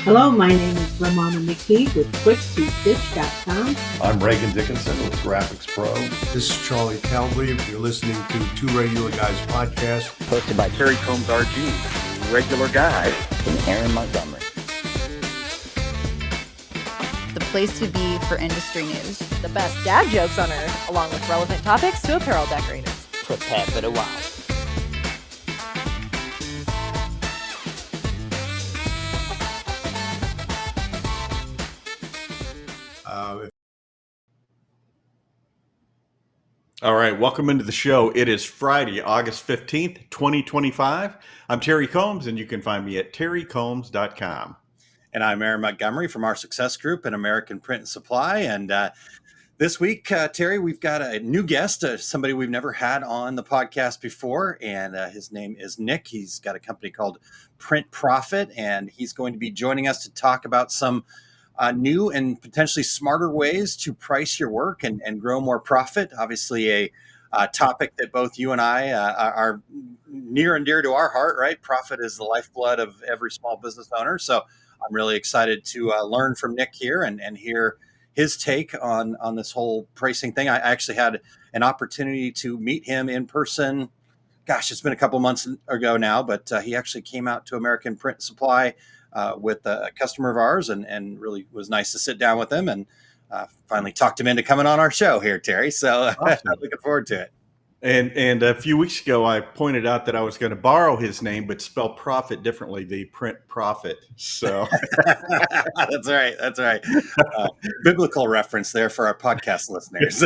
Hello, my name is Ramona McKee with QuickToStitch.com. I'm Reagan Dickinson with Graphics Pro. This is Charlie Calvary. You're listening to Two Regular Guys podcast. Hosted by Terry Combs RG, regular guy, and Aaron Montgomery. The place to be for industry news. The best dad jokes on earth, along with relevant topics to apparel decorators. Prepare for the wow. All right, welcome into the show. It is Friday, August 15th, 2025. I'm Terry Combs, and you can find me at terrycombs.com. And I'm Aaron Montgomery from our Success Group and American Print and Supply. And this week, Terry, we've got a new guest, somebody we've never had on the podcast before. And his name is Nick. He's got a company called Print Profit, and he's going to be joining us to talk about some new and potentially smarter ways to price your work and grow more profit. Obviously, a topic that both you and I are near and dear to our heart, right? Profit is the lifeblood of every small business owner. So I'm really excited to learn from Nick here and hear his take on this whole pricing thing. I actually had an opportunity to meet him in person. Gosh, it's been a couple months ago now, but he actually came out to American Print Supply with a customer of ours, and really was nice to sit down with him and finally talked him into coming on our show here, Terry. So awesome. I'm looking forward to it. And a few weeks ago, I pointed out that I was going to borrow his name, but spell profit differently, the Print Profit. So That's right. That's right. Biblical reference there for our podcast listeners.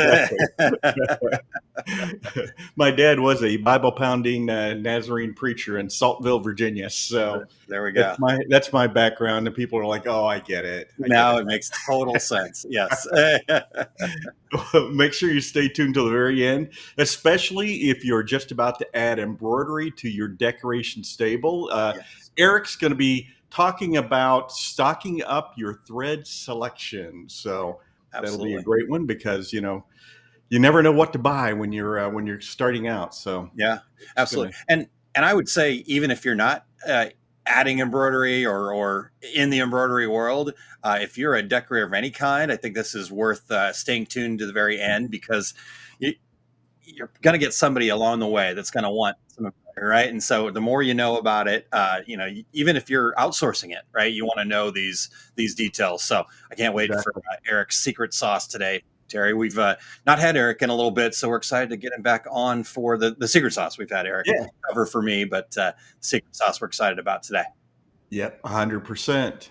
My dad was a Bible pounding Nazarene preacher in Saltville, Virginia. So there we go. That's my background. And people are like, oh, I get it. Now it makes total sense. Yes. Make sure you stay tuned till the very end, especially if you're just about to add embroidery to your decoration stable. Yes. Eric's going to be talking about stocking up your thread selection. So Absolutely. That'll be a great one because, you never know what to buy when you're starting out. So yeah, absolutely. And I would say, even if you're not adding embroidery or in the embroidery world, if you're a decorator of any kind, I think this is worth staying tuned to the very end, because you're going to get somebody along the way that's going to want some embroidery, right? And so the more you know about it, even if you're outsourcing it, right, you want to know these details. So I can't wait for Eric's secret sauce today. Terry, we've not had Eric in a little bit, so we're excited to get him back on for the secret sauce. We've had Eric cover for me, but secret sauce we're excited about today. Yep, 100%.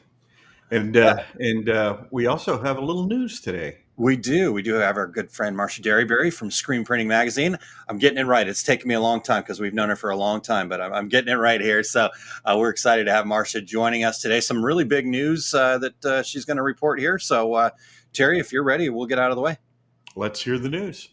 And we also have a little news today. We do have our good friend Marcia Derryberry from Screen Printing Magazine. I'm getting it right. It's taken me a long time because we've known her for a long time, but I'm getting it right here. So we're excited to have Marcia joining us today. Some really big news that she's going to report here. So Terry, if you're ready, we'll get out of the way. Let's hear the news.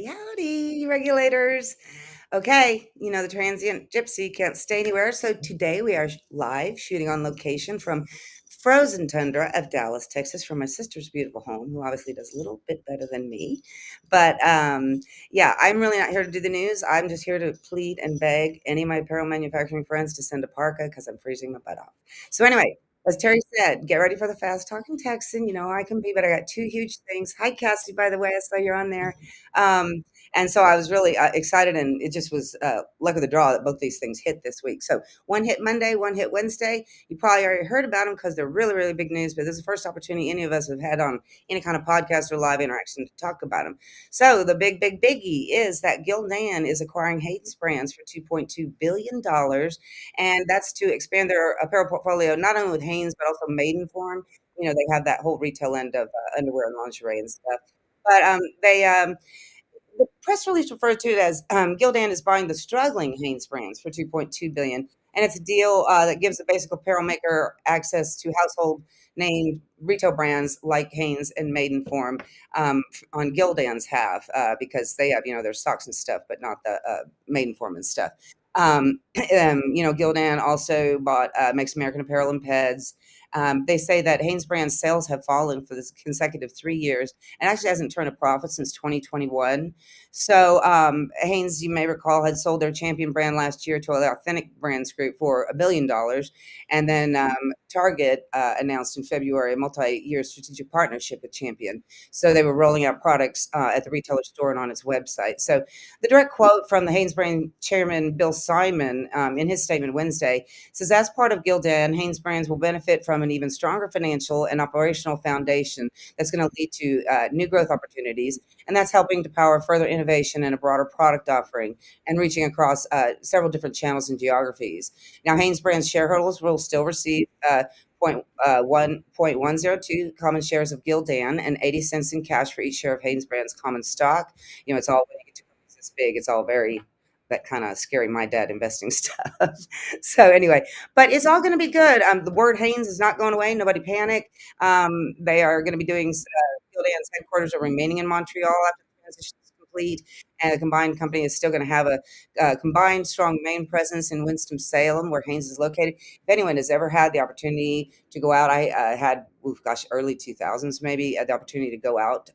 Howdy, regulators. Okay, the transient gypsy can't stay anywhere. So today we are live shooting on location from frozen tundra of Dallas, Texas, from my sister's beautiful home, who obviously does a little bit better than me. But yeah, I'm really not here to do the news. I'm just here to plead and beg any of my apparel manufacturing friends to send a parka because I'm freezing my butt off. So anyway, as Terry said, get ready for the fast talking Texan. I can be, but I got two huge things. Hi, Cassie, by the way. I saw you're on there. And so I was really excited, and it just was luck of the draw that both these things hit this week. So one hit Monday, one hit Wednesday. You probably already heard about them because they're really, really big news, but this is the first opportunity any of us have had on any kind of podcast or live interaction to talk about them. So the big biggie is that Gildan is acquiring Haynes Brands for $2.2 billion, and that's to expand their apparel portfolio, not only with Haynes, but also Maidenform. They have that whole retail end of underwear and lingerie and stuff. But the press release referred to it as Gildan is buying the struggling Haynes Brands for $2.2 billion. And it's a deal that gives the basic apparel maker access to household name retail brands like Haynes and Maidenform on Gildan's half because they have, their socks and stuff, but not the Maidenform and stuff. Gildan also makes American Apparel and Peds. They say that Hanes brand sales have fallen for this consecutive 3 years and actually hasn't turned a profit since 2021. So Hanes, you may recall, had sold their Champion brand last year to the Authentic Brands Group for $1 billion. And then Target announced in February a multi-year strategic partnership with Champion. So they were rolling out products at the retailer store and on its website. So the direct quote from the Hanes brand chairman, Bill Simon, in his statement Wednesday says, as part of Gildan, Hanes brands will benefit from an even stronger financial and operational foundation that's going to lead to new growth opportunities. And that's helping to power further innovation and a broader product offering and reaching across several different channels and geographies. Now, Hanes brands shareholders will still receive 0.102 common shares of Gildan and 80 cents in cash for each share of Hanes brands common stock. You know, it's all when you get to companies this big, it's all very that kind of scary my dad investing stuff. So anyway, but it's all going to be good. The word Hanes is not going away. Nobody panic. They are going to be doing Gildan's headquarters are remaining in Montreal after the transition is complete, and the combined company is still going to have a combined strong main presence in Winston-Salem, where Hanes is located. If anyone has ever had the opportunity to go out, I had, early 2000s maybe, the opportunity to go out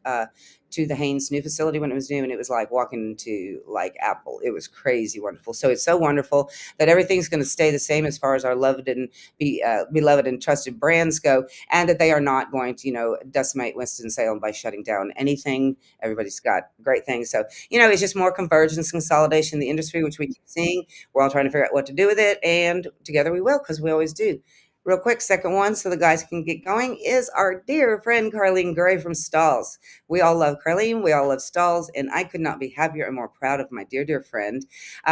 to the Hanes new facility when it was new, and it was like walking into like Apple. It was crazy wonderful. So it's so wonderful that everything's going to stay the same as far as our loved and beloved and trusted brands go, and that they are not going to, decimate Winston-Salem by shutting down anything. Everybody's got great things. So, it's just more convergence, consolidation in the industry, which we keep seeing. We're all trying to figure out what to do with it, and together we will, because we always do. Real quick, second one, so the guys can get going, is our dear friend Carlene Gray from Stalls. We all love Carlene. We all love Stalls, and I could not be happier and more proud of my dear, dear friend.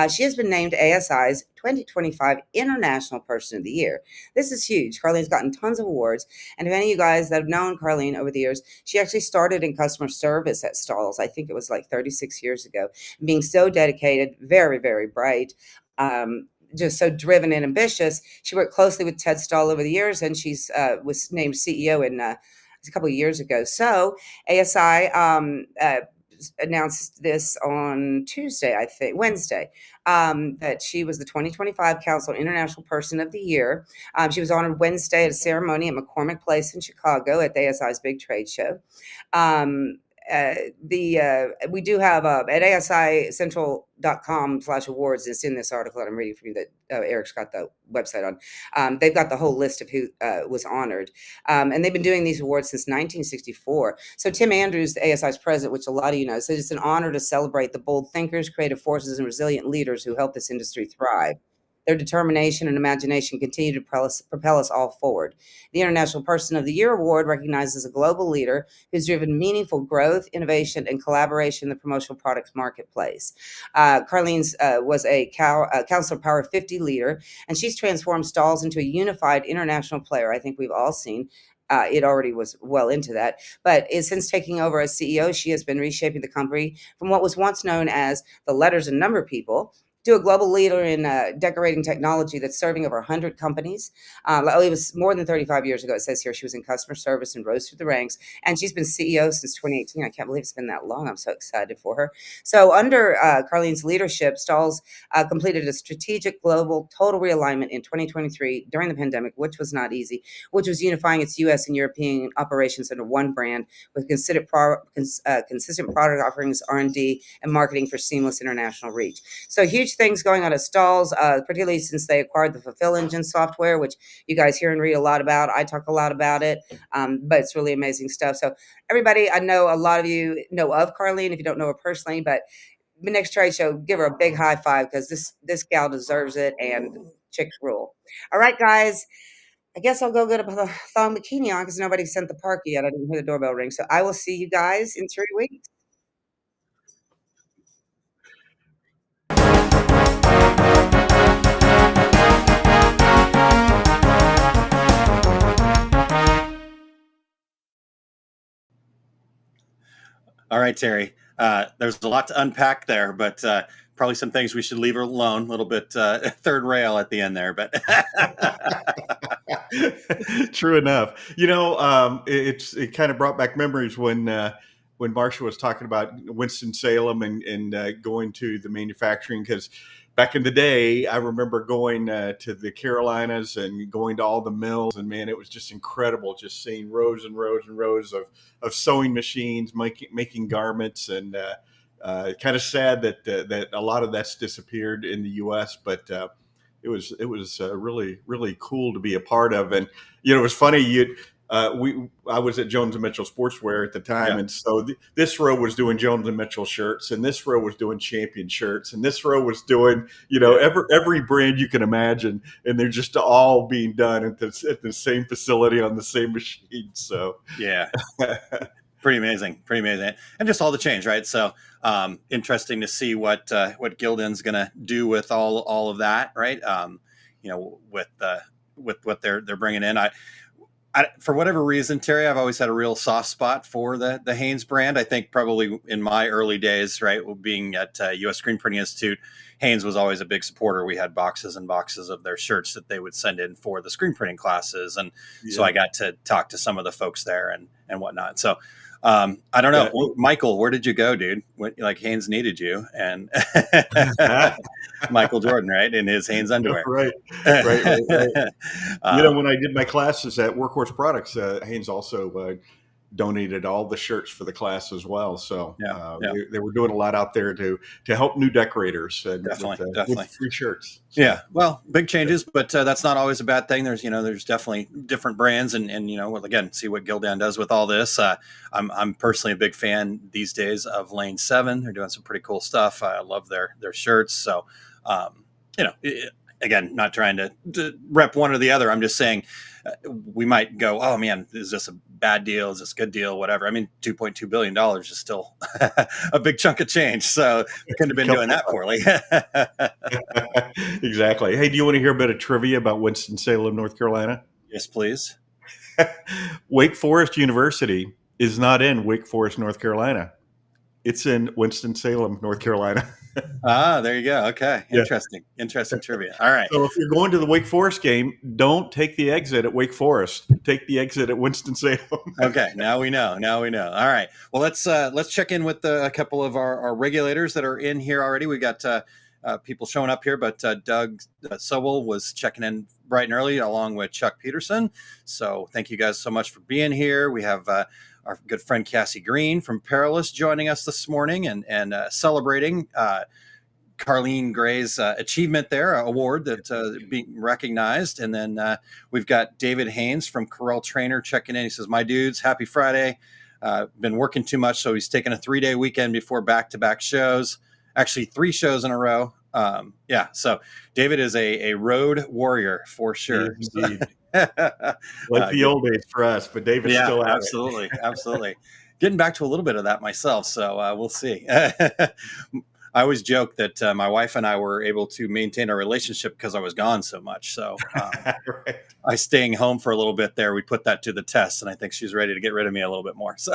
She has been named ASI's 2025 International Person of the Year. This is huge. Carlene's gotten tons of awards, and if any of you guys that have known Carlene over the years, she actually started in customer service at Stalls. I think it was like 36 years ago, being so dedicated, very, very bright. Just so driven and ambitious. She worked closely with Ted Stahl over the years, and she's was named CEO in a couple of years ago. So ASI announced this on Wednesday, that she was the 2025 Council International Person of the Year. She was honored Wednesday at a ceremony at McCormick Place in Chicago at the ASI's big trade show. We do have at asicentral.com/awards. It's in this article that I'm reading from you that Eric's got the website on. They've got the whole list of who was honored, and they've been doing these awards since 1964. So Tim Andrews, the ASI's president, which a lot of you know, said it's an honor to celebrate the bold thinkers, creative forces, and resilient leaders who help this industry thrive. Their determination and imagination continue to propel us all forward. The International Person of the Year Award recognizes a global leader who's driven meaningful growth, innovation, and collaboration in the promotional products marketplace. Carlene's was a Council Power 50 leader, and she's transformed Stalls into a unified international player. I think we've all seen. It already was well into that. But since taking over as CEO, she has been reshaping the company from what was once known as the letters and number people to a global leader in decorating technology that's serving over 100 companies. It was more than 35 years ago. It says here she was in customer service and rose through the ranks. And she's been CEO since 2018. I can't believe it's been that long. I'm so excited for her. So under Carlene's leadership, Stalls completed a strategic global total realignment in 2023 during the pandemic, which was not easy, which was unifying its U.S. and European operations under one brand with consistent product offerings, R&D, and marketing for seamless international reach. So huge things going on at Stalls, particularly since they acquired the Fulfill Engine software, which you guys hear and read a lot about. I talk a lot about it, but it's really amazing stuff. So everybody, I know a lot of you know of Carlene if you don't know her personally, but the next trade show, give her a big high five because this gal deserves it, and chicks rule. All right, guys. I guess I'll go get a thong bikini on because nobody sent the park yet. I didn't hear the doorbell ring. So I will see you guys in 3 weeks. All right, Terry. There's a lot to unpack there, but probably some things we should leave alone. A little bit third rail at the end there, but true enough. It kind of brought back memories when Marsha was talking about Winston-Salem and going to the manufacturing, because back in the day, I remember going to the Carolinas and going to all the mills, and man, it was just incredible, just seeing rows and rows and rows of sewing machines making garments, and kind of sad that a lot of that's disappeared in the U.S., but it was really really cool to be a part of. And it was funny. I was at Jones and Mitchell Sportswear at the time, and so this row was doing Jones and Mitchell shirts, and this row was doing Champion shirts, and this row was doing every brand you can imagine, and they're just all being done at the same facility on the same machine. So yeah. Pretty amazing, and just all the change, right? So interesting to see what Gildan's going to do with all of that, right? With what they're bringing in. I, for whatever reason, Terry, I've always had a real soft spot for the Hanes brand. I think probably in my early days, right, being at U.S. Screen Printing Institute, Hanes was always a big supporter. We had boxes and boxes of their shirts that they would send in for the screen printing classes, and so I got to talk to some of the folks there and whatnot. So I don't know, Michael, where did you go, dude? Like Hanes needed you, and Michael Jordan, right, in his Hanes underwear, right. When I did my classes at Workhorse Products, Hanes also donated all the shirts for the class as well. So they were doing a lot out there to help new decorators, definitely with free shirts. So. Yeah, well, big changes, but that's not always a bad thing. There's definitely different brands, and again, see what Gildan does with all this. I'm personally a big fan these days of Lane 7. They're doing some pretty cool stuff. I love their shirts. So again, not trying to rep one or the other. I'm just saying we might go, oh man, is this a bad deal? Is this a good deal? Whatever. I mean, $2.2 billion is still a big chunk of change. So we couldn't have been doing that poorly. Exactly. Hey, do you want to hear a bit of trivia about Winston-Salem, North Carolina? Yes, please. Wake Forest University is not in Wake Forest, North Carolina. It's in Winston-Salem, North Carolina. There you go. Okay. Interesting trivia. All right. So if you're going to the Wake Forest game, don't take the exit at Wake Forest. Take the exit at Winston-Salem. Okay. Now we know. All right. Well, let's check in with a couple of our regulators that are in here already. We got people showing up here, but Doug Sobel was checking in bright and early along with Chuck Peterson. So thank you guys so much for being here. We have our good friend Cassie Green from Apparel joining us this morning and celebrating Carlene Gray's achievement there, award that being recognized. And then we've got David Haynes from Corel Trainer checking in. He says, my dudes, happy Friday. Been working too much, so he's taking a 3-day weekend before back-to-back shows. Actually, 3 shows in a row. So David is a road warrior for sure. Indeed. Like the old days for us, but David's still out. Absolutely. Getting back to a little bit of that myself, so we'll see. I always joke that my wife and I were able to maintain our relationship because I was gone so much. So right. I staying home for a little bit there, we put that to the test, and I think she's ready to get rid of me a little bit more. So,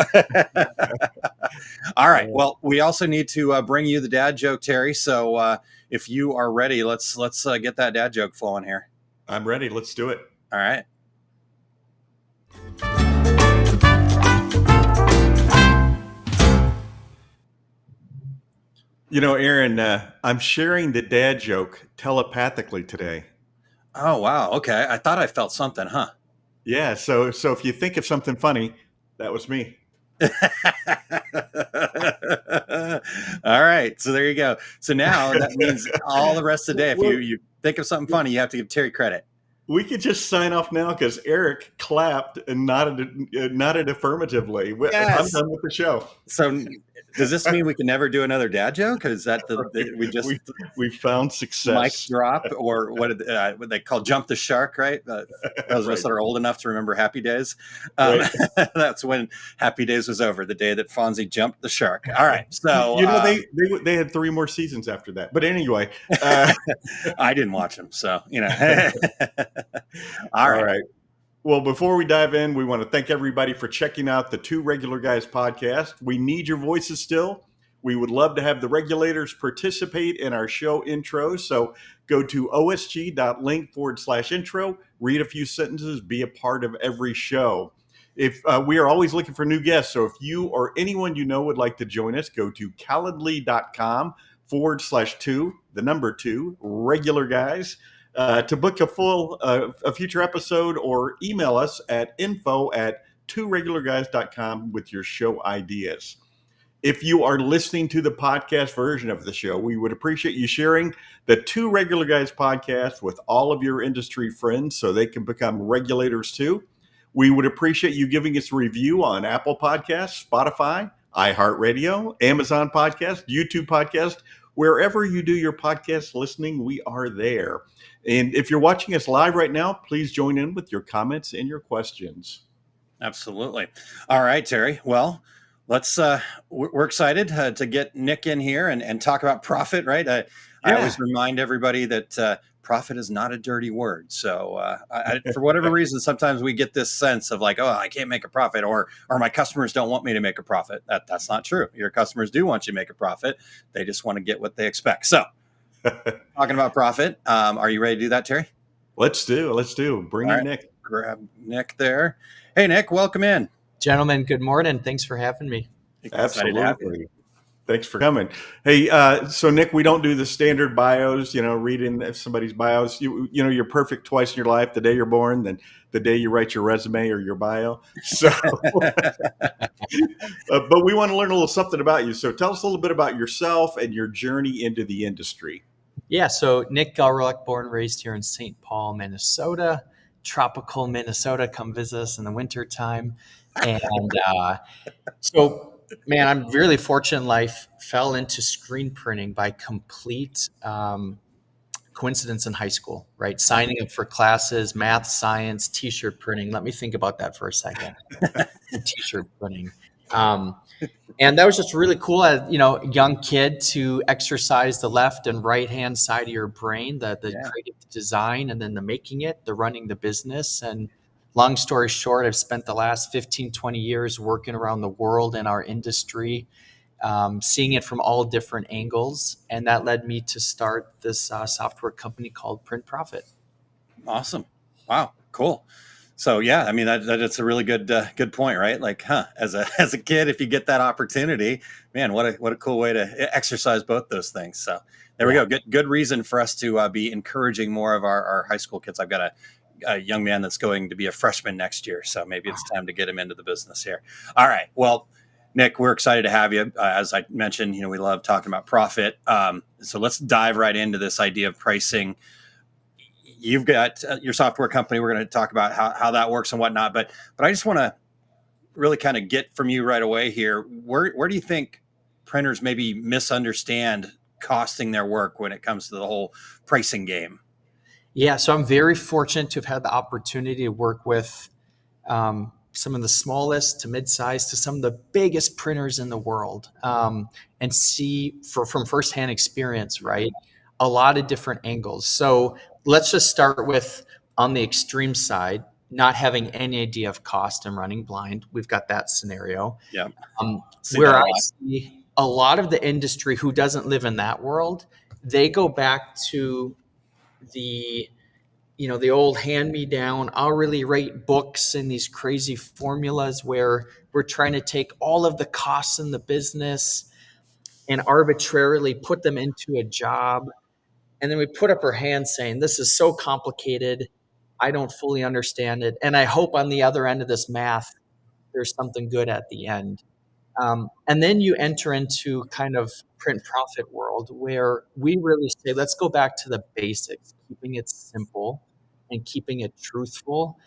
all right. Well, we also need to bring you the dad joke, Terry. So if you are ready, let's get that dad joke flowing here. I'm ready. Let's do it. All right. Aaron, I'm sharing the dad joke telepathically today. Oh, wow. Okay. I thought I felt something, huh? Yeah. So if you think of something funny, that was me. All right. So there you go. So now that means all the rest of the day, if you think of something funny, you have to give Terry credit. We could just sign off now because Eric clapped and nodded affirmatively. Yes. I'm done with the show. So does this mean we can never do another dad joke? Is that we found success? Mic drop, or what they call jump the shark, right? Those of us that are old enough to remember Happy Days. Right. That's when Happy Days was over, the day that Fonzie jumped the shark. All right. So they had 3 more seasons after that. But anyway, I didn't watch them, so All right. Well, before we dive in, we want to thank everybody for checking out the Two Regular Guys podcast. We need your voices still. We would love to have the regulators participate in our show intros. So go to osg.link/intro, read a few sentences, be a part of every show. If we are always looking for new guests. So if you or anyone you know would like to join us, go to calendly.com /2, the number 2, regular guys. To book a future episode, or email us at info@tworegularguys.com with your show ideas. If you are listening to the podcast version of the show, we would appreciate you sharing the Two Regular Guys podcast with all of your industry friends so they can become regulators too. We would appreciate you giving us a review on Apple Podcasts, Spotify, iHeartRadio, Amazon Podcast, YouTube Podcast. Wherever you do your podcast listening, we are there. And if you're watching us live right now, please join in with your comments and your questions. Absolutely. All right, Terry. Well, we're excited to get Nick in here and talk about profit, right? I always remind everybody that profit is not a dirty word. So for whatever reason, sometimes we get this sense of like, oh, I can't make a profit, or my customers don't want me to make a profit. That's not true. Your customers do want you to make a profit. They just want to get what they expect. So talking about profit, are you ready to do that, Terry? Let's do. Bring in Nick. Grab Nick there. Hey, Nick, welcome in. Gentlemen, good morning. Thanks for having me. Absolutely. Thanks for coming. Hey, so Nick, we don't do the standard bios, reading somebody's bios. You're perfect twice in your life: the day you're born, then the day you write your resume or your bio. So, but we want to learn a little something about you. So tell us a little bit about yourself and your journey into the industry. Yeah, so Nick Gawreluk, born and raised here in St. Paul, Minnesota, tropical Minnesota. Come visit us in the wintertime. And so, man, I'm really fortunate in life. Fell into screen printing by complete coincidence in high school, right? Signing up for classes, math, science, T-shirt printing. Let me think about that for a second. T-shirt printing. And that was just really cool as, young kid to exercise the left and right hand side of your brain, the creative design, and then the making it, the running the business. And long story short, I've spent the last 15, 20 years working around the world in our industry, seeing it from all different angles. And that led me to start this software company called Print Profit. Awesome. Wow. Cool. So, yeah, I mean, that's a really good point, right? Like, as a kid, if you get that opportunity, man, what a cool way to exercise both those things. So there we go. Good reason for us to be encouraging more of our high school kids. I've got a young man that's going to be a freshman next year, so maybe it's time to get him into the business here. All right. Well, Nick, we're excited to have you. As I mentioned, we love talking about profit. So let's dive right into this idea of pricing. You've got your software company. We're going to talk about how that works and whatnot. But I just want to really kind of get from you right away here. Where do you think printers maybe misunderstand costing their work when it comes to the whole pricing game? Yeah, so I'm very fortunate to have had the opportunity to work with some of the smallest to mid-sized to some of the biggest printers in the world, and see from firsthand experience, right, a lot of different angles. So let's just start with, on the extreme side, not having any idea of cost and running blind. We've got that scenario. Yeah. Where I see a lot of the industry who doesn't live in that world, they go back to the old hand-me-down hourly rate books and these crazy formulas where we're trying to take all of the costs in the business and arbitrarily put them into a job. And then we put up our hands saying, this is so complicated. I don't fully understand it. And I hope on the other end of this math, there's something good at the end. And then you enter into kind of print profit world where we really say, let's go back to the basics, keeping it simple and keeping it truthful.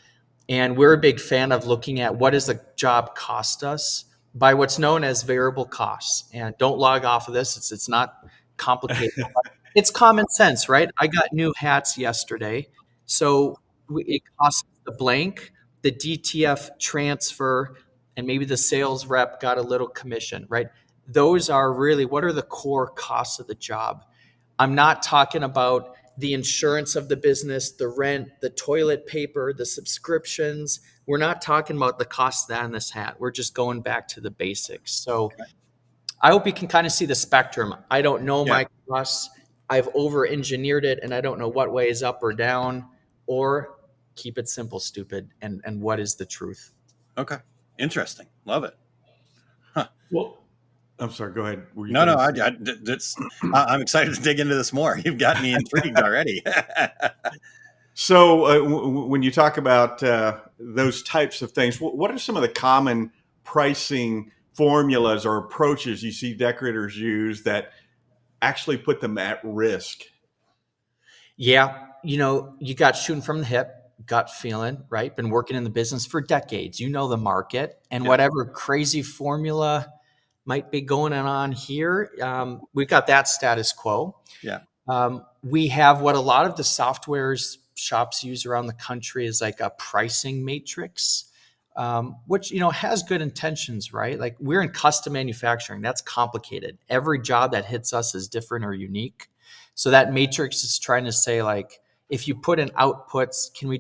And we're a big fan of looking at what does the job cost us by what's known as variable costs. And don't log off of this. It's not complicated. It's common sense, right? I got new hats yesterday. So it costs the blank, the DTF transfer, and maybe the sales rep got a little commission, right? Those are really, what are the core costs of the job? I'm not talking about the insurance of the business, the rent, the toilet paper, the subscriptions. We're not talking about the cost of that in this hat. We're just going back to the basics. So I hope you can kind of see the spectrum. I don't know my costs. I've over-engineered it, and I don't know what way is up or down, or keep it simple, stupid, and what is the truth. Okay. Interesting. Love it. Well, I'm sorry. Go ahead. Were you No, gonna say- I'm excited to dig into this more. You've got me intrigued already. So, when you talk about those types of things, what are some of the common pricing formulas or approaches you see decorators use that actually put them at risk? Yeah, you got shooting from the hip, gut feeling, right? Been working in the business for decades. You know the market, and whatever crazy formula might be going on here, we've got that status quo. Yeah. We have what a lot of the softwares shops use around the country is like a pricing matrix, which has good intentions, right? Like we're in custom manufacturing, that's complicated. Every job that hits us is different or unique. So that matrix is trying to say, like, if you put in outputs, can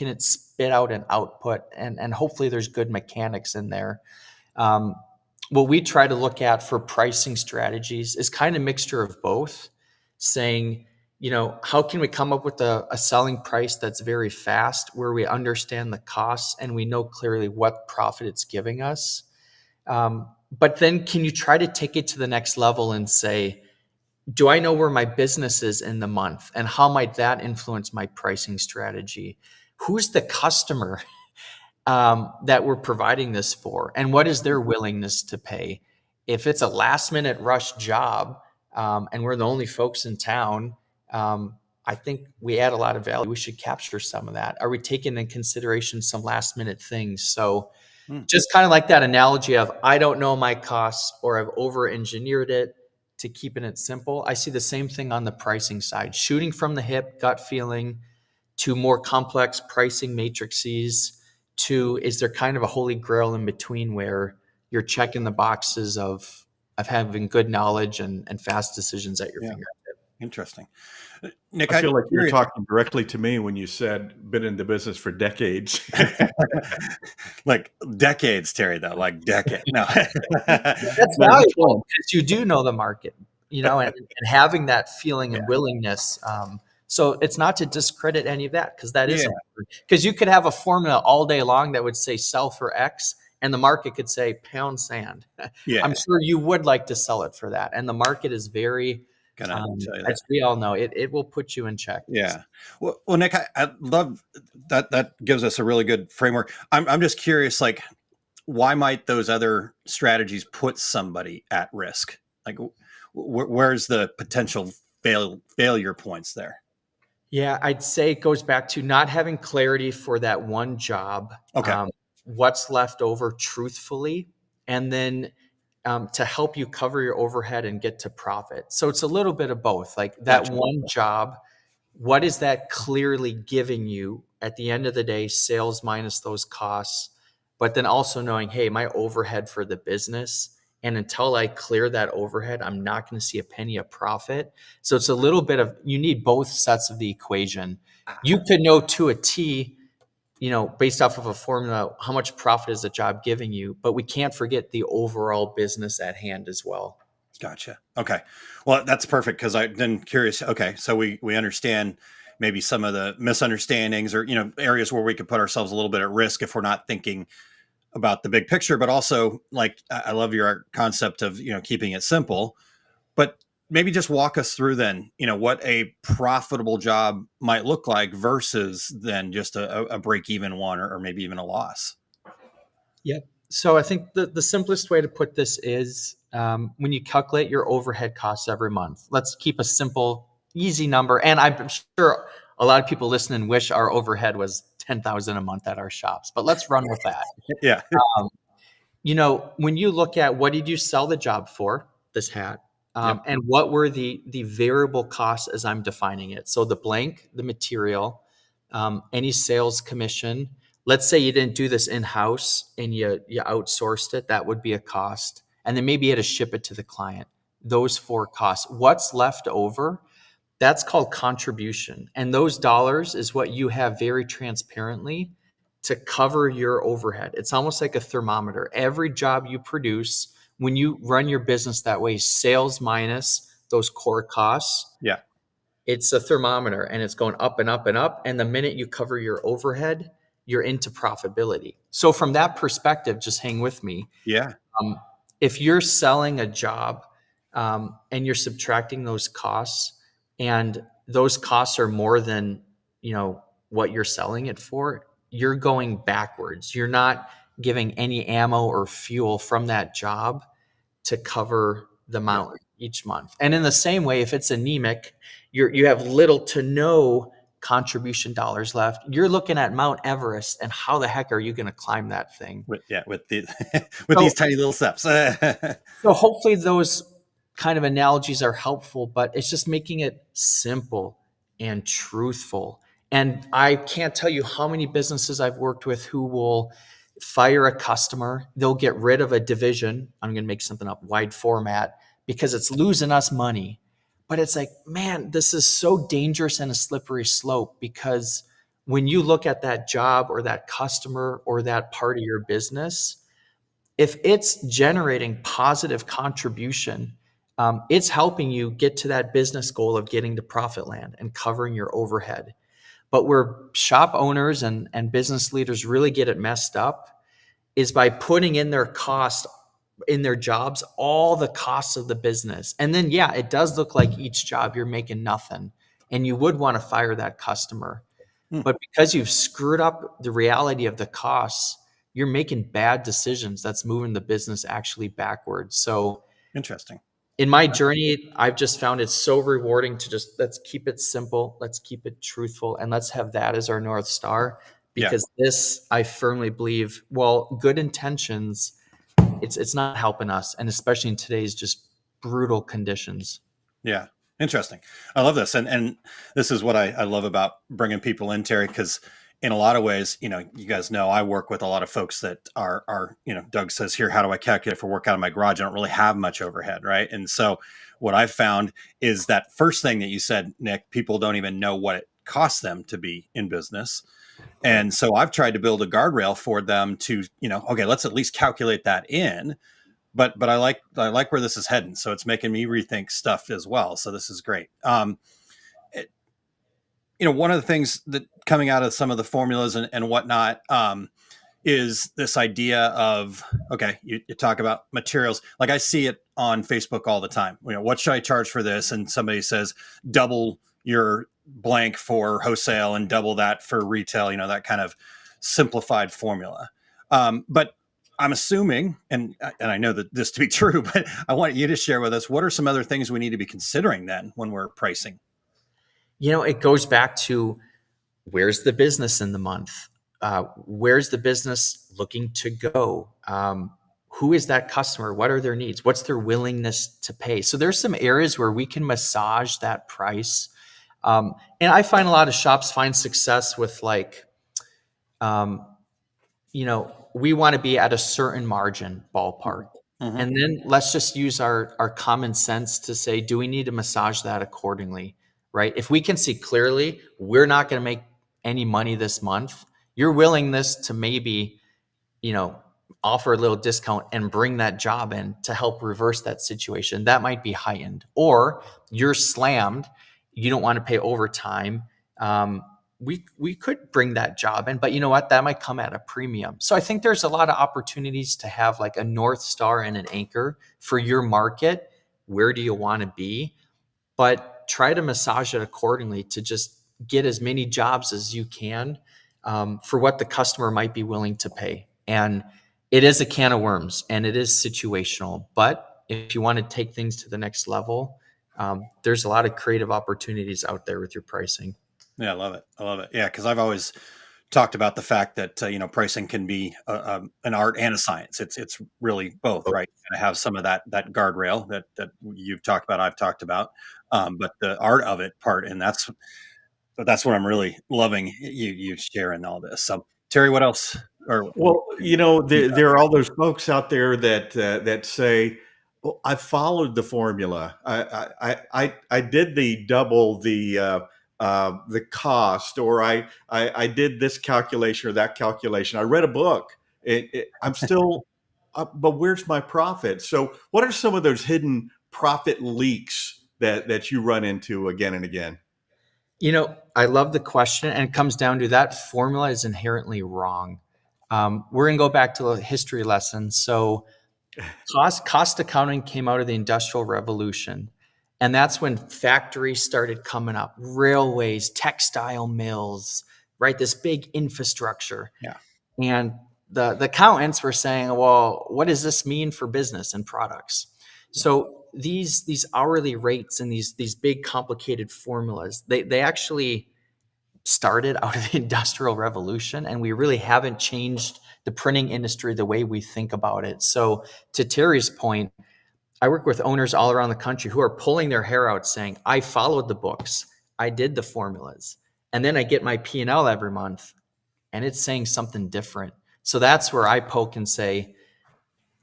it spit out an output? And hopefully there's good mechanics in there. What we try to look at for pricing strategies is kind of a mixture of both, saying, how can we come up with a selling price that's very fast, where we understand the costs and we know clearly what profit it's giving us. But then can you try to take it to the next level and say, do I know where my business is in the month, and how might that influence my pricing strategy? Who's the customer that we're providing this for, and what is their willingness to pay? If it's a last minute rush job, and we're the only folks in town, I think we add a lot of value. We should capture some of that. Are we taking in consideration some last minute things? So just kind of like that analogy of, I don't know my costs, or I've over engineered it, to keeping it simple. I see the same thing on the pricing side, shooting from the hip, gut feeling, to more complex pricing matrices, to, is there kind of a holy grail in between where you're checking the boxes of having good knowledge and fast decisions at your fingertip? Interesting. Nick, I feel like you're talking directly to me when you said been in the business for decades. Like decades, Terry, though, like decades. No. That's valuable because you do know the market, and having that feeling and willingness. So it's not to discredit any of that, because that is important. Because you could have a formula all day long that would say sell for X, and the market could say pound sand. Yeah. I'm sure you would like to sell it for that. And the market is very, as we all know, it will put you in check. Yeah. Well, Nick, I love that. That gives us a really good framework. I'm just curious, like, why might those other strategies put somebody at risk? Like, where's the potential failure points there? Yeah, I'd say it goes back to not having clarity for that one job. Okay. What's left over truthfully, and then to help you cover your overhead and get to profit. So it's a little bit of both. Like that one job, what is that clearly giving you at the end of the day, sales minus those costs, but then also knowing, hey, my overhead for the business, and until I clear that overhead, I'm not going to see a penny of profit. So it's a little bit of, you need both sets of the equation. You could know to a T, based off of a formula, how much profit is the job giving you, but we can't forget the overall business at hand as well. Gotcha. Okay. Well, that's perfect, because I've been curious. Okay. So we understand maybe some of the misunderstandings, or, areas where we could put ourselves a little bit at risk if we're not thinking about the big picture, but also, like, I love your concept of, keeping it simple, but maybe just walk us through then, what a profitable job might look like versus then just a break-even one, or maybe even a loss. Yeah. So I think the simplest way to put this is, when you calculate your overhead costs every month, let's keep a simple, easy number. And I'm sure a lot of people listening wish our overhead was $10,000 a month at our shops, but let's run with that. Yeah. When you look at, what did you sell the job for, this hat, and what were the variable costs as I'm defining it? So the blank, the material, any sales commission. Let's say you didn't do this in-house and you outsourced it, that would be a cost. And then maybe you had to ship it to the client. Those 4 costs. What's left over? That's called contribution. And those dollars is what you have very transparently to cover your overhead. It's almost like a thermometer. Every job you produce, when you run your business that way, sales minus those core costs. Yeah. It's a thermometer, and it's going up and up and up. And the minute you cover your overhead, you're into profitability. So from that perspective, just hang with me. Yeah. if you're selling a job and you're subtracting those costs, and those costs are more than what you're selling it for, you're going backwards. You're not giving any ammo or fuel from that job to cover the amount each month. And in the same way, if it's anemic, you have little to no contribution dollars left. You're looking at Mount Everest, and how the heck are you going to climb that thing? With these tiny little steps. So hopefully those kind of analogies are helpful, but it's just making it simple and truthful. And I can't tell you how many businesses I've worked with who will fire a customer. They'll get rid of a division. I'm going to make something up, wide format, because it's losing us money. But it's like, man, this is so dangerous and a slippery slope, because when you look at that job or that customer or that part of your business, if it's generating positive contribution, it's helping you get to that business goal of getting to profit land and covering your overhead. But where shop owners and business leaders really get it messed up is by putting in their cost in their jobs, all the costs of the business. And then, yeah, it does look like each job you're making nothing, and you would want to fire that customer. But because you've screwed up the reality of the costs, you're making bad decisions that's moving the business actually backwards. So interesting. In my journey, I've just found it so rewarding to just, let's keep it simple, let's keep it truthful, and let's have that as our North Star. Because this, I firmly believe, well, good intentions, it's not helping us, and especially in today's just brutal conditions. Yeah. Interesting. I love this. And this is what I love about bringing people in, Terry, because in a lot of ways, you guys know, I work with a lot of folks that are, Doug says here, how do I calculate for work out of my garage? I don't really have much overhead. Right. And so what I've found is that first thing that you said, Nick, people don't even know what it costs them to be in business. And so I've tried to build a guardrail for them to, okay, let's at least calculate that in. But I like where this is heading. So it's making me rethink stuff as well. So this is great. One of the things that coming out of some of the formulas and whatnot is this idea of, okay, you talk about materials. Like I see it on Facebook all the time. What should I charge for this? And somebody says, double your blank for wholesale and double that for retail, that kind of simplified formula. But I'm assuming, and I know that this to be true, but I want you to share with us, what are some other things we need to be considering then when we're pricing? It goes back to, where's the business in the month? Where's the business looking to go? Who is that customer? What are their needs? What's their willingness to pay? So there's some areas where we can massage that price. And I find a lot of shops find success with we want to be at a certain margin ballpark. Mm-hmm. And then let's just use our common sense to say, do we need to massage that accordingly, right? If we can see clearly, we're not going to make any money this month, your willingness to maybe, offer a little discount and bring that job in to help reverse that situation, that might be heightened. Or you're slammed, you don't want to pay overtime. We could bring that job in, but you know what? That might come at a premium. So I think there's a lot of opportunities to have like a North Star and an anchor for your market. Where do you want to be? But try to massage it accordingly to just get as many jobs as you can for what the customer might be willing to pay. And it is a can of worms and it is situational. But if you want to take things to the next level, there's a lot of creative opportunities out there with your pricing. Yeah, I love it. Yeah, because I've always talked about the fact that pricing can be an art and a science. It's really both, right? You have some of that guardrail that you've talked about, I've talked about, but the art of it part, and that's what I'm really loving you sharing all this. So, Terry, what else? Well, there are all those folks out there that say, well, I followed the formula. I did the double the cost, or I did this calculation or that calculation. I read a book. I'm still, but where's my profit? So what are some of those hidden profit leaks that you run into again and again? I love the question, and it comes down to that formula is inherently wrong. We're going to go back to a history lesson. So Cost accounting came out of the Industrial Revolution. And that's when factories started coming up, railways, textile mills, right? This big infrastructure. Yeah. And the accountants were saying, well, what does this mean for business and products? So these hourly rates and these big complicated formulas, they actually started out of the Industrial Revolution, and we really haven't changed the printing industry the way we think about it. So to Terry's point, I work with owners all around the country who are pulling their hair out saying, I followed the books, I did the formulas, and then I get my P&L every month and it's saying something different. So that's where I poke and say,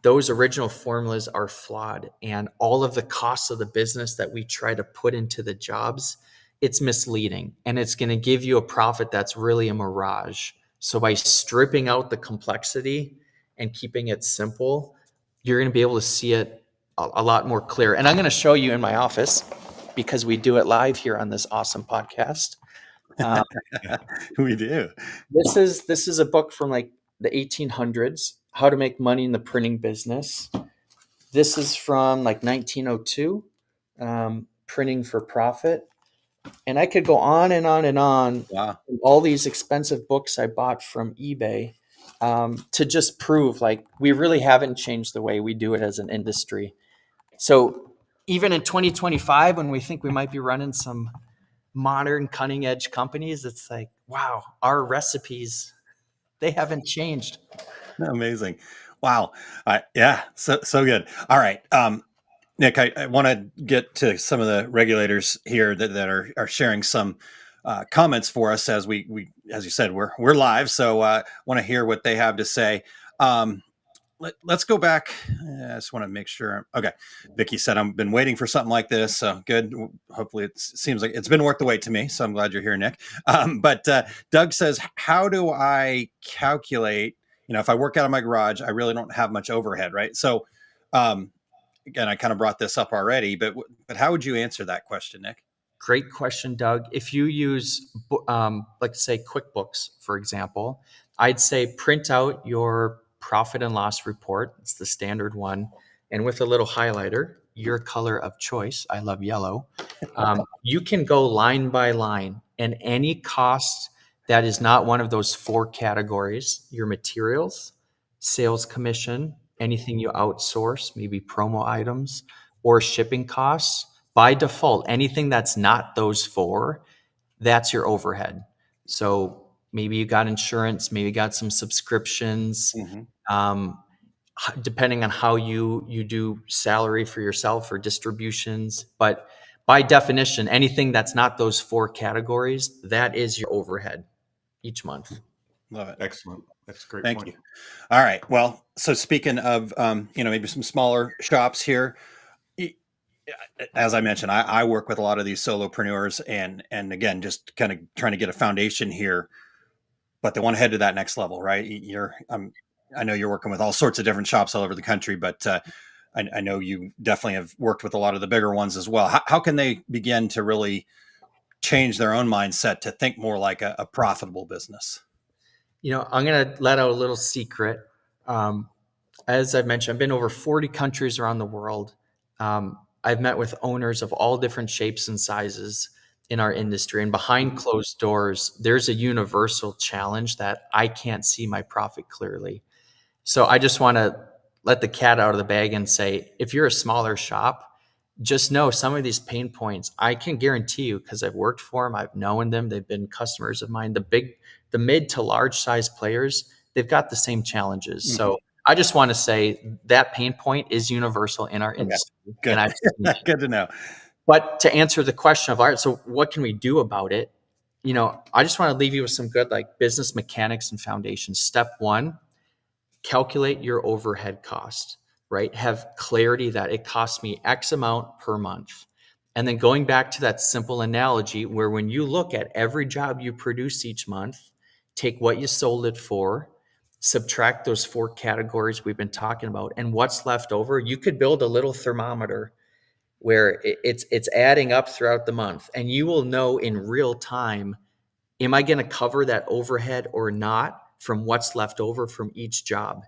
those original formulas are flawed, and all of the costs of the business that we try to put into the jobs, it's misleading, and it's going to give you a profit that's really a mirage. So by stripping out the complexity and keeping it simple, you're going to be able to see it a lot more clear. And I'm going to show you in my office, because we do it live here on this awesome podcast. We do. This is a book from like the 1800s, How to Make Money in the Printing Business. This is from like 1902, Printing for Profit. And I could go on and on and on. Wow. All these expensive books I bought from eBay to just prove like we really haven't changed the way we do it as an industry. So even in 2025, when we think we might be running some modern cutting edge companies, it's like, wow, our recipes, they haven't changed. Amazing. Wow. Yeah. So good. All right. Nick, I want to get to some of the regulators here that are sharing some comments for us as we as you said, we're live. So want to hear what they have to say. Let's go back. I just want to make sure. Okay. Vicky said, I've been waiting for something like this. So good. Hopefully it seems like it's been worth the wait to me. So I'm glad you're here, Nick. But Doug says, how do I calculate, if I work out of my garage, I really don't have much overhead, right? So again, I kind of brought this up already, but how would you answer that question, Nick? Great question, Doug. If you use, like say QuickBooks, for example, I'd say print out your profit and loss report. It's the standard one. And with a little highlighter, your color of choice, I love yellow, you can go line by line, and any cost that is not one of those four categories, your materials, sales commission, anything you outsource, maybe promo items, or shipping costs, by default, anything that's not those four, that's your overhead. So maybe you got insurance, maybe you got some subscriptions, depending on how you do salary for yourself or distributions. But by definition, anything that's not those four categories, that is your overhead each month. Love it. Excellent. That's a great. Thank point. you. All right. Well, so speaking of, maybe some smaller shops here, as I mentioned, I work with a lot of these solopreneurs and again, just kind of trying to get a foundation here, but they want to head to that next level, right? I know you're working with all sorts of different shops all over the country, but I know you definitely have worked with a lot of the bigger ones as well. How can they begin to really change their own mindset to think more like a profitable business? I'm going to let out a little secret. As I've mentioned, I've been over 40 countries around the world. I've met with owners of all different shapes and sizes in our industry. And behind closed doors, there's a universal challenge that I can't see my profit clearly. So I just want to let the cat out of the bag and say, if you're a smaller shop, just know some of these pain points, I can guarantee you, because I've worked for them, I've known them, they've been customers of mine. The mid to large size players, they've got the same challenges. Mm-hmm. So I just want to say that pain point is universal in our industry. Good. And good to know. But to answer the question of, all right, so what can we do about it? I just want to leave you with some good business mechanics and foundations. Step one, calculate your overhead cost, right? Have clarity that it costs me X amount per month. And then going back to that simple analogy where when you look at every job you produce each month, take what you sold it for, subtract those four categories we've been talking about, and what's left over, you could build a little thermometer where it's adding up throughout the month, and you will know in real time, am I going to cover that overhead or not from what's left over from each job?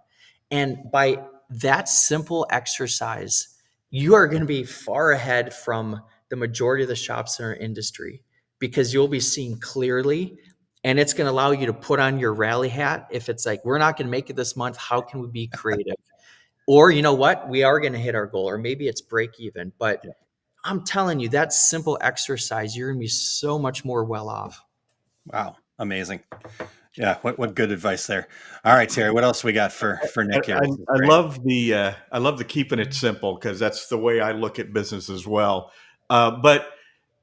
And by that simple exercise, you are going to be far ahead from the majority of the shops in our industry, because you'll be seeing clearly, and it's going to allow you to put on your rally hat. If it's like, we're not going to make it this month, how can we be creative? Or, you know what, we are going to hit our goal, or maybe it's break even. But I'm telling you, that simple exercise, you're going to be so much more well off. Wow. Amazing. Yeah. What good advice there. All right, Terry, what else we got for Nick here? I love the keeping it simple, because that's the way I look at business as well. But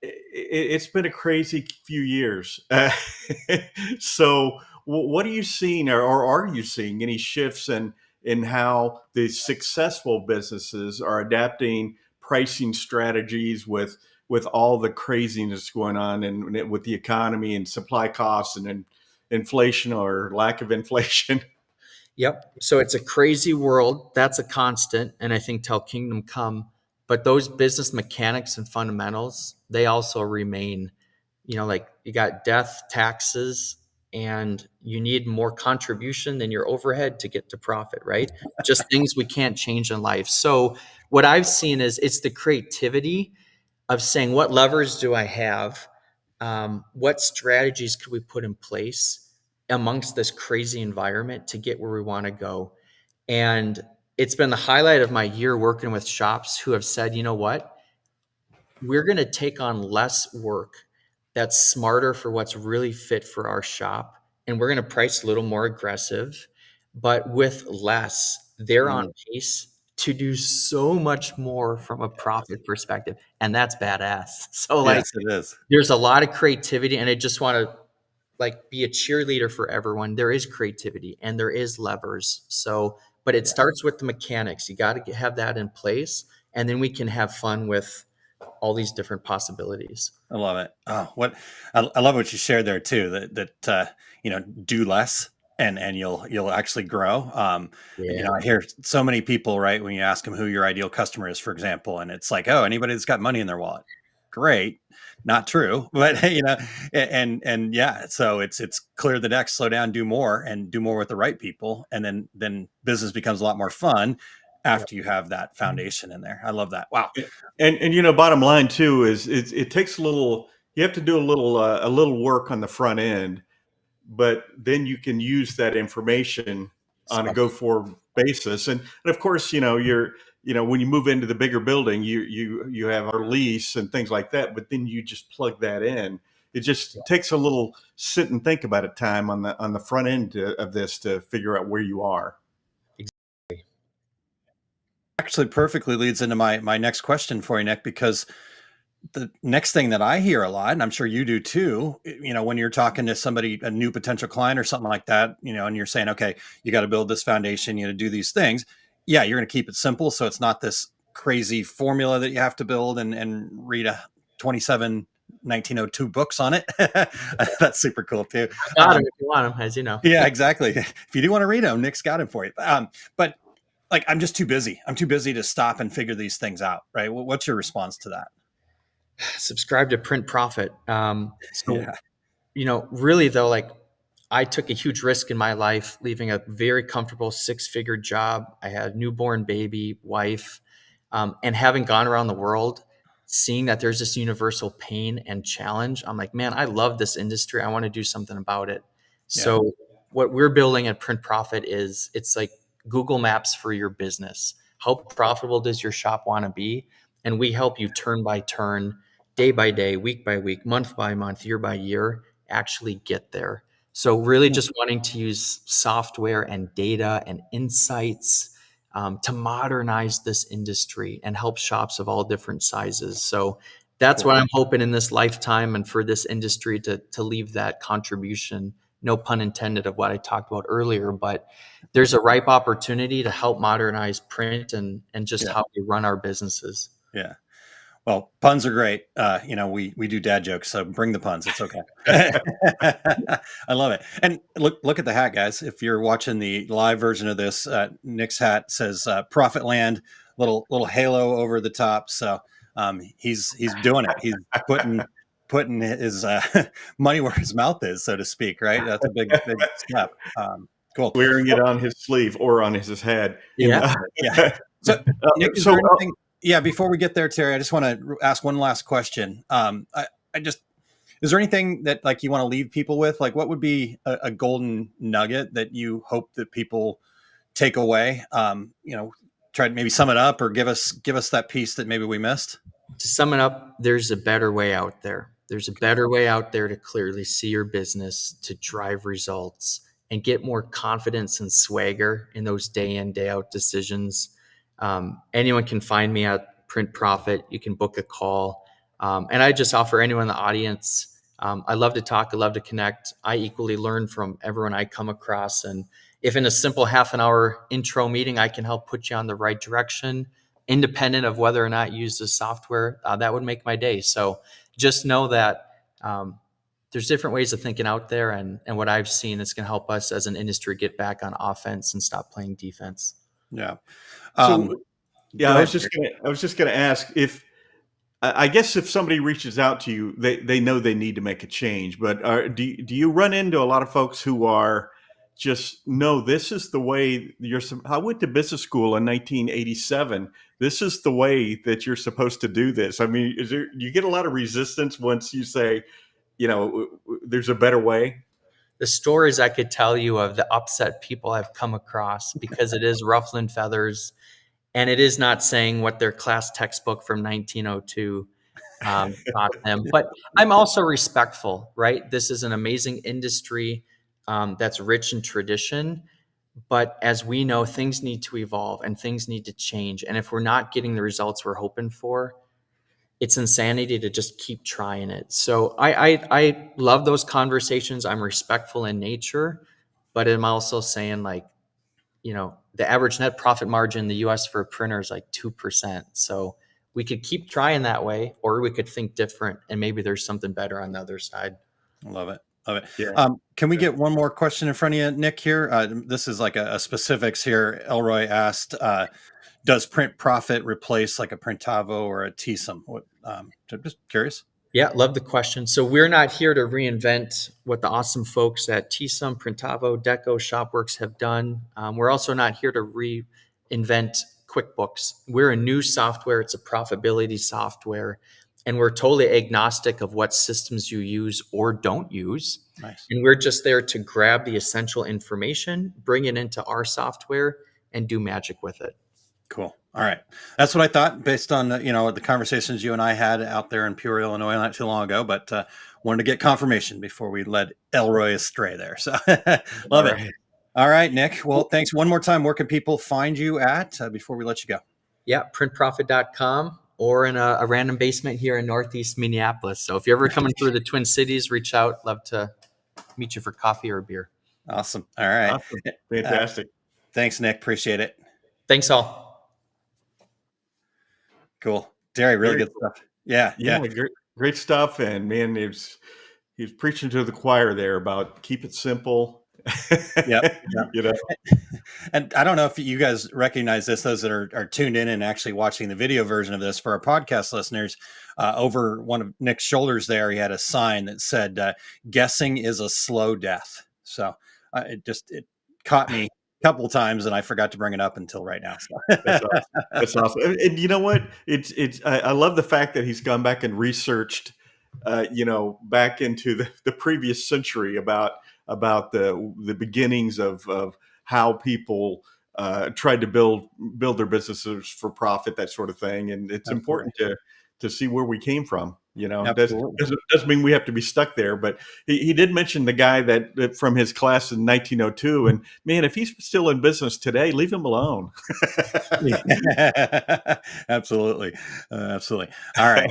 it's been a crazy few years. So what are you seeing, or are you seeing any shifts in how the successful businesses are adapting pricing strategies with all the craziness going on, and with the economy and supply costs and inflation or lack of inflation? Yep. So it's a crazy world. That's a constant. And I think till kingdom come, but those business mechanics and fundamentals, they also remain, like you got death, taxes, and you need more contribution than your overhead to get to profit, right? Just things we can't change in life. So what I've seen is it's the creativity of saying, what levers do I have? What strategies could we put in place amongst this crazy environment to get where we want to go? And it's been the highlight of my year working with shops who have said, you know what, we're going to take on less work that's smarter for what's really fit for our shop. And we're going to price a little more aggressive, but with less. They're on pace to do so much more from a profit perspective. And that's badass. So Yes, it is. there's a lot of creativity, and I just want to be a cheerleader for everyone. There is creativity and there is levers. So, but it starts with the mechanics. You got to have that in place, and then we can have fun with all these different possibilities. I love it. Oh, I love what you shared there too. That do less and you'll actually grow. I hear so many people, right, when you ask them who your ideal customer is, for example, and it's like, oh, anybody that's got money in their wallet. Great. Not true, but and yeah, so it's clear the decks, slow down, do more, and do more with the right people, and then business becomes a lot more fun after you have that foundation in there. I love that. Wow. And bottom line too is it takes a little. You have to do a little work on the front end, but then you can use that information on a go forward basis. And of course, when you move into the bigger building, you have our lease and things like that, but then you just plug that in. It just takes a little sit and think about it time on the front end of this to figure out where you are. Actually perfectly leads into my next question for you, Nick, because the next thing that I hear a lot, and I'm sure you do too, when you're talking to somebody, a new potential client or something like that, and you're saying, okay, you got to build this foundation, you got to do these things. Yeah, you're going to keep it simple. So it's not this crazy formula that you have to build and read a 1902 books on it. That's super cool too. I got him if you want them, as you know. Yeah, exactly. If you do want to read them, Nick's got him for you. But I'm just too busy. I'm too busy to stop and figure these things out. Right. What's your response to that? Subscribe to Print Profit. Really though, I took a huge risk in my life, leaving a very comfortable 6-figure job. I had a newborn baby, wife, and having gone around the world, seeing that there's this universal pain and challenge. I'm like, man, I love this industry. I want to do something about it. Yeah. So what we're building at Print Profit it's like Google Maps for your business. How profitable does your shop want to be? And we help you turn by turn, day by day, week by week, month by month, year by year, actually get there. So really just wanting to use software and data and insights to modernize this industry and help shops of all different sizes. So that's what I'm hoping in this lifetime, and for this industry to leave that contribution, no pun intended, of what I talked about earlier, but there's a ripe opportunity to help modernize print and just how we run our businesses. Yeah. Well, puns are great. We do dad jokes, so bring the puns. It's okay. I love it. And look at the hat, guys. If you're watching the live version of this, Nick's hat says Profit Land, little halo over the top. So he's doing it. He's putting his money where his mouth is, so to speak. Right. That's a big step. Cool. wearing it on his sleeve or on his head. Yeah. Yeah. So, Nick, is so, there anything? Yeah. Before we get there, Terry, I just want to ask one last question. Is there anything that like you want to leave people with? Like, what would be a golden nugget that you hope that people take away? Try to maybe sum it up or give us that piece that maybe we missed. To sum it up, there's a better way out there. There's a better way out there to clearly see your business, to drive results, and get more confidence and swagger in those day in, day out decisions. Anyone can find me at Print Profit. You can book a call. And I just offer anyone in the audience. I love to talk. I love to connect. I equally learn from everyone I come across. And if in a simple half an hour intro meeting, I can help put you on the right direction, independent of whether or not you use the software, that would make my day. So just know that there's different ways of thinking out there. And what I've seen is going to help us as an industry get back on offense and stop playing defense. Yeah. I was just going to ask if, I guess if somebody reaches out to you, they know they need to make a change, but do you run into a lot of folks who are just, no, this is the way I went to business school in 1987. This is the way that you're supposed to do this. I mean, you get a lot of resistance once you say, there's a better way? The stories I could tell you of the upset people I've come across, because it is ruffling feathers. And it is not saying what their class textbook from 1902 taught them. But I'm also respectful, right? This is an amazing industry that's rich in tradition. But as we know, things need to evolve and things need to change. And if we're not getting the results we're hoping for, it's insanity to just keep trying it. So I love those conversations. I'm respectful in nature, but I'm also saying, like, the average net profit margin in the US for a printer is like 2%. So we could keep trying that way, or we could think different, and maybe there's something better on the other side. Love it. Yeah. Can we get one more question in front of you, Nick, here? This is like a specifics here. Elroy asked, does Print Profit replace like a Printavo or a TSUM? I'm just curious. Yeah, love the question. So we're not here to reinvent what the awesome folks at TSUM, Printavo, Deco, Shopworks have done. We're also not here to reinvent QuickBooks. We're a new software. It's a profitability software. And we're totally agnostic of what systems you use or don't use. Nice. And we're just there to grab the essential information, bring it into our software, and do magic with it. Cool. All right. That's what I thought based on, the conversations you and I had out there in Peoria, Illinois, not too long ago, but wanted to get confirmation before we led Elroy astray there. So love it. All right, Nick. Well, thanks one more time. Where can people find you at before we let you go? Yeah, printprofit.com or in a random basement here in Northeast Minneapolis. So if you're ever coming through the Twin Cities, reach out. Love to meet you for coffee or a beer. Awesome. All right. Awesome. Fantastic. Thanks, Nick. Appreciate it. Thanks all. Cool. Terry, really good stuff. Yeah. Great stuff. And man, he's preaching to the choir there about keep it simple. Yep. And I don't know if you guys recognize this, those that are tuned in and actually watching the video version of this. For our podcast listeners, over one of Nick's shoulders there, he had a sign that said, guessing is a slow death. So it caught me a couple of times and I forgot to bring it up until right now. So. That's awesome. And you know what? I love the fact that he's gone back and researched, back into the previous century about the beginnings of how people tried to build their businesses for profit, that sort of thing. And it's important to see where we came from. Doesn't mean we have to be stuck there, but he did mention the guy that from his class in 1902. And man, if he's still in business today, leave him alone. Absolutely. All right.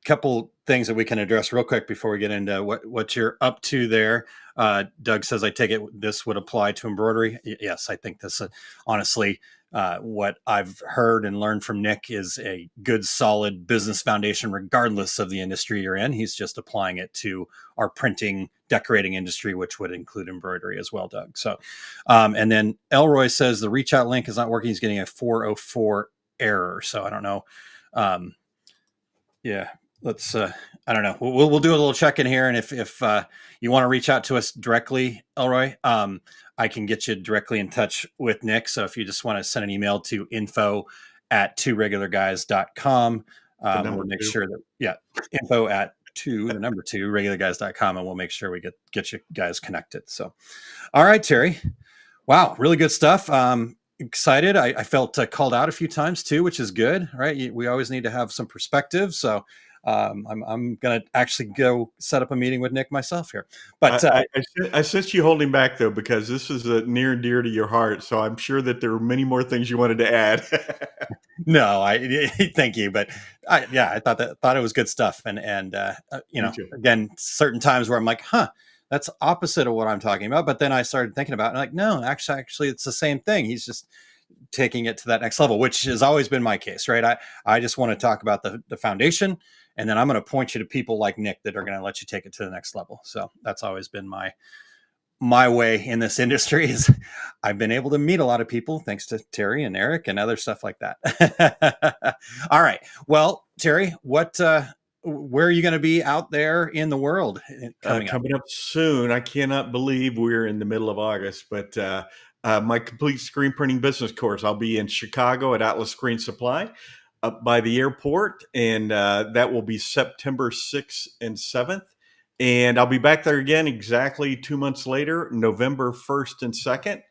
Couple things that we can address real quick before we get into what you're up to there. Doug says, I take it this would apply to embroidery. Yes, I think this honestly, what I've heard and learned from Nick is a good, solid business foundation, regardless of the industry you're in. He's just applying it to our printing, decorating industry, which would include embroidery as well, Doug. So, and then Elroy says the reach out link is not working. He's getting a 404 error. So I don't know. let's I don't know, we'll do a little check in here, and if you want to reach out to us directly, Elroy, I can get you directly in touch with Nick. So if you just want to send an email to info@tworegularguys.com, we'll make two. sure that info@2 the number 2 regularguys.com, and we'll make sure we get you guys connected. So all right, Terry, wow, really good stuff. Excited. I felt called out a few times too, which is good, right? We always need to have some perspective. So I'm going to actually go set up a meeting with Nick myself here. But I sense you holding back though, because this is near and dear to your heart. So I'm sure that there are many more things you wanted to add. no, thank you. But I thought it was good stuff. And again, certain times where I'm like, that's opposite of what I'm talking about. But then I started thinking about it, and like, no, actually, it's the same thing. He's just taking it to that next level, which has always been my case, right? I just want to talk about the foundation, and then I'm going to point you to people like Nick that are going to let you take it to the next level. So that's always been my way in this industry. Is I've been able to meet a lot of people thanks to Terry and Eric and other stuff like that. All right. Well, Terry, where are you going to be out there in the world coming up soon? I cannot believe we're in the middle of August, but my complete screen printing business course, I'll be in Chicago at Atlas Screen Supply up by the airport, and that will be September 6th and 7th. And I'll be back there again exactly 2 months later, November 1st and 2nd.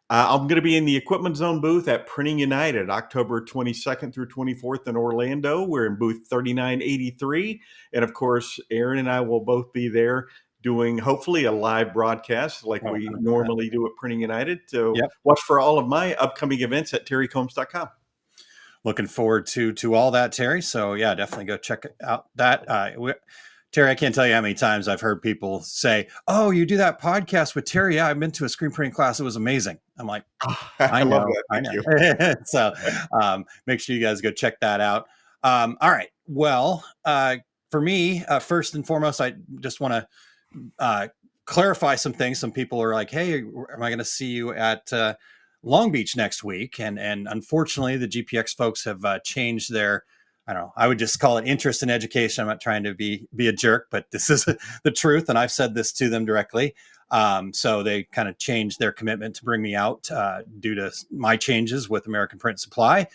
I'm going to be in the Equipment Zone booth at Printing United, October 22nd through 24th in Orlando. We're in booth 3983. And of course, Aaron and I will both be there doing hopefully a live broadcast like we normally do at Printing United. So watch for all of my upcoming events at terrycombs.com. Looking forward to all that, Terry. So yeah, definitely go check out that. Terry, I can't tell you how many times I've heard people say, "Oh, you do that podcast with Terry? Yeah, I've been to a screen printing class. It was amazing." I'm like, I love that. Thank you. So make sure you guys go check that out. All right. Well, for me, first and foremost, I just want to clarify some things. Some people are like, "Hey, am I going to see you at Long Beach next week?" And unfortunately, the GPX folks have changed their, I don't know, I would just call it interest in education. I'm not trying to be a jerk, but this is the truth. And I've said this to them directly. So they kind of changed their commitment to bring me out due to my changes with American Print Supply.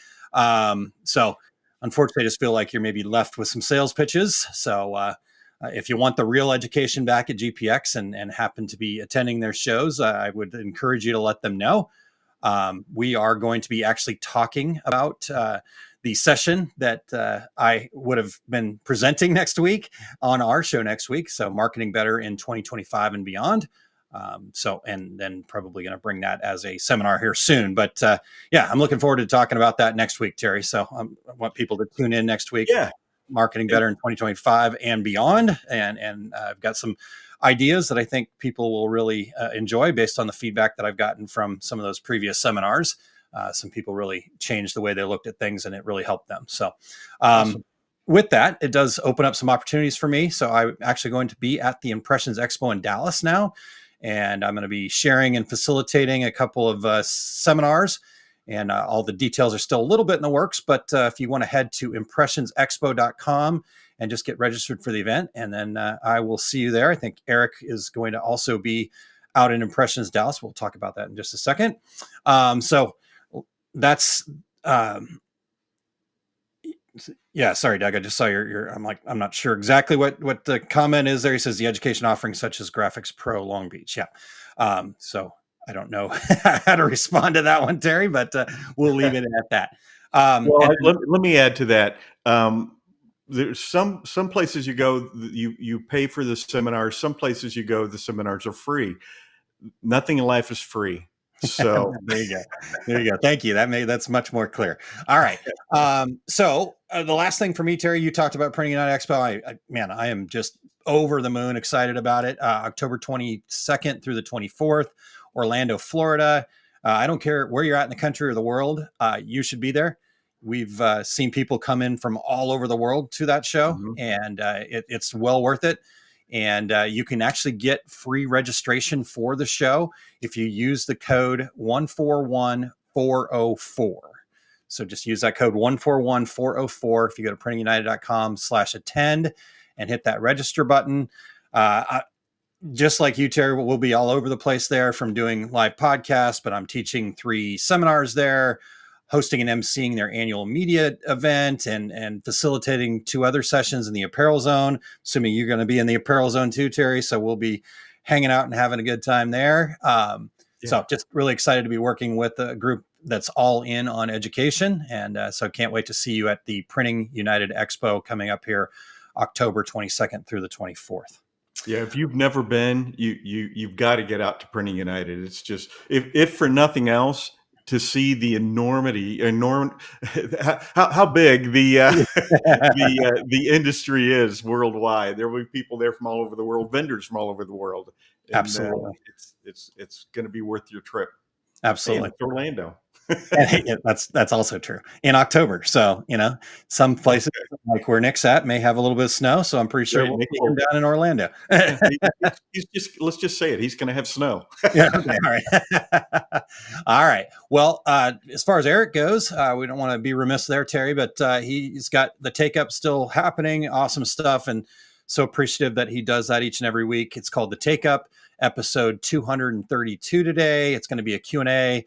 So unfortunately, I just feel like you're maybe left with some sales pitches. So if you want the real education back at GPX and happen to be attending their shows, I would encourage you to let them know. We are going to be actually talking about the session that I would have been presenting next week on our show next week. So marketing better in 2025 and beyond. And then probably going to bring that as a seminar here soon. But I'm looking forward to talking about that next week, Terry. So I want people to tune in next week. Yeah. Marketing better in 2025 and beyond. And I've got some ideas that I think people will really enjoy based on the feedback that I've gotten from some of those previous seminars. Some people really changed the way they looked at things, and it really helped them. So awesome. With that, it does open up some opportunities for me. So I'm actually going to be at the Impressions Expo in Dallas now, and I'm going to be sharing and facilitating a couple of seminars. And all the details are still a little bit in the works, but if you want to head to impressionsexpo.com and just get registered for the event, and then I will see you there. I think Eric is going to also be out in Impressions Dallas. We'll talk about that in just a second. So that's sorry, Doug. I just saw your I'm not sure exactly what the comment is there. He says the education offerings such as Graphics Pro Long Beach. Yeah. So I don't know how to respond to that one, Terry, but we'll leave it at that. Let me add to that. There's some places you go, you pay for the seminars. Some places you go, the seminars are free. Nothing in life is free. So there you go. Thank you. That's much more clear. All right. So the last thing for me, Terry, you talked about Printing United Expo. I am just over the moon excited about it. October 22nd through the 24th, Orlando, Florida. I don't care where you're at in the country or the world. You should be there. We've seen people come in from all over the world to that show, and it's well worth it. And you can actually get free registration for the show if you use the code 141404. So just use that code 141404 if you go to printingunited.com/attend and hit that register button. Just like you, Terry, we'll be all over the place there from doing live podcasts, but I'm teaching 3 seminars there, hosting and emceeing their annual media event, and facilitating 2 other sessions in the Apparel Zone, assuming you're going to be in the Apparel Zone too, Terry. So we'll be hanging out and having a good time there. So just really excited to be working with a group that's all in on education. And so can't wait to see you at the Printing United Expo coming up here October 22nd through the 24th. Yeah, if you've never been, you've got to get out to Printing United. It's just, if for nothing else, to see the how big the industry is worldwide. There will be people there from all over the world, vendors from all over the world. And, Absolutely, it's going to be worth your trip. Absolutely, and it's Orlando. That's also true in October. So, some places like where Nick's at may have a little bit of snow. So I'm pretty sure we'll be down in Orlando. Let's just say it. He's going to have snow. Yeah. Okay, all right. All right. Well, as far as Eric goes, we don't want to be remiss there, Terry, but he's got the Take Up still happening. Awesome stuff. And so appreciative that he does that each and every week. It's called the Take Up, episode 232 today. It's going to be a Q&A.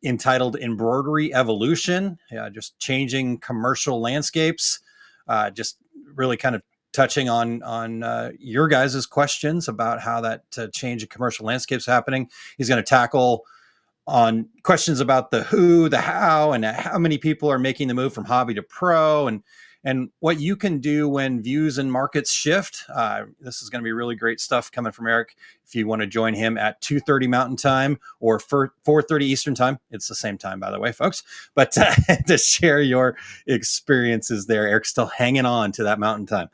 Entitled Embroidery Evolution, just changing commercial landscapes, just really kind of touching on your guys' questions about how that change in commercial landscapes happening. He's going to tackle on questions about the who, the how, and how many people are making the move from hobby to pro, and what you can do when views and markets shift. This is going to be really great stuff coming from Eric. If you want to join him at 2:30 Mountain Time or 4:30 Eastern Time, it's the same time, by the way, folks. But to share your experiences there, Eric's still hanging on to that Mountain Time.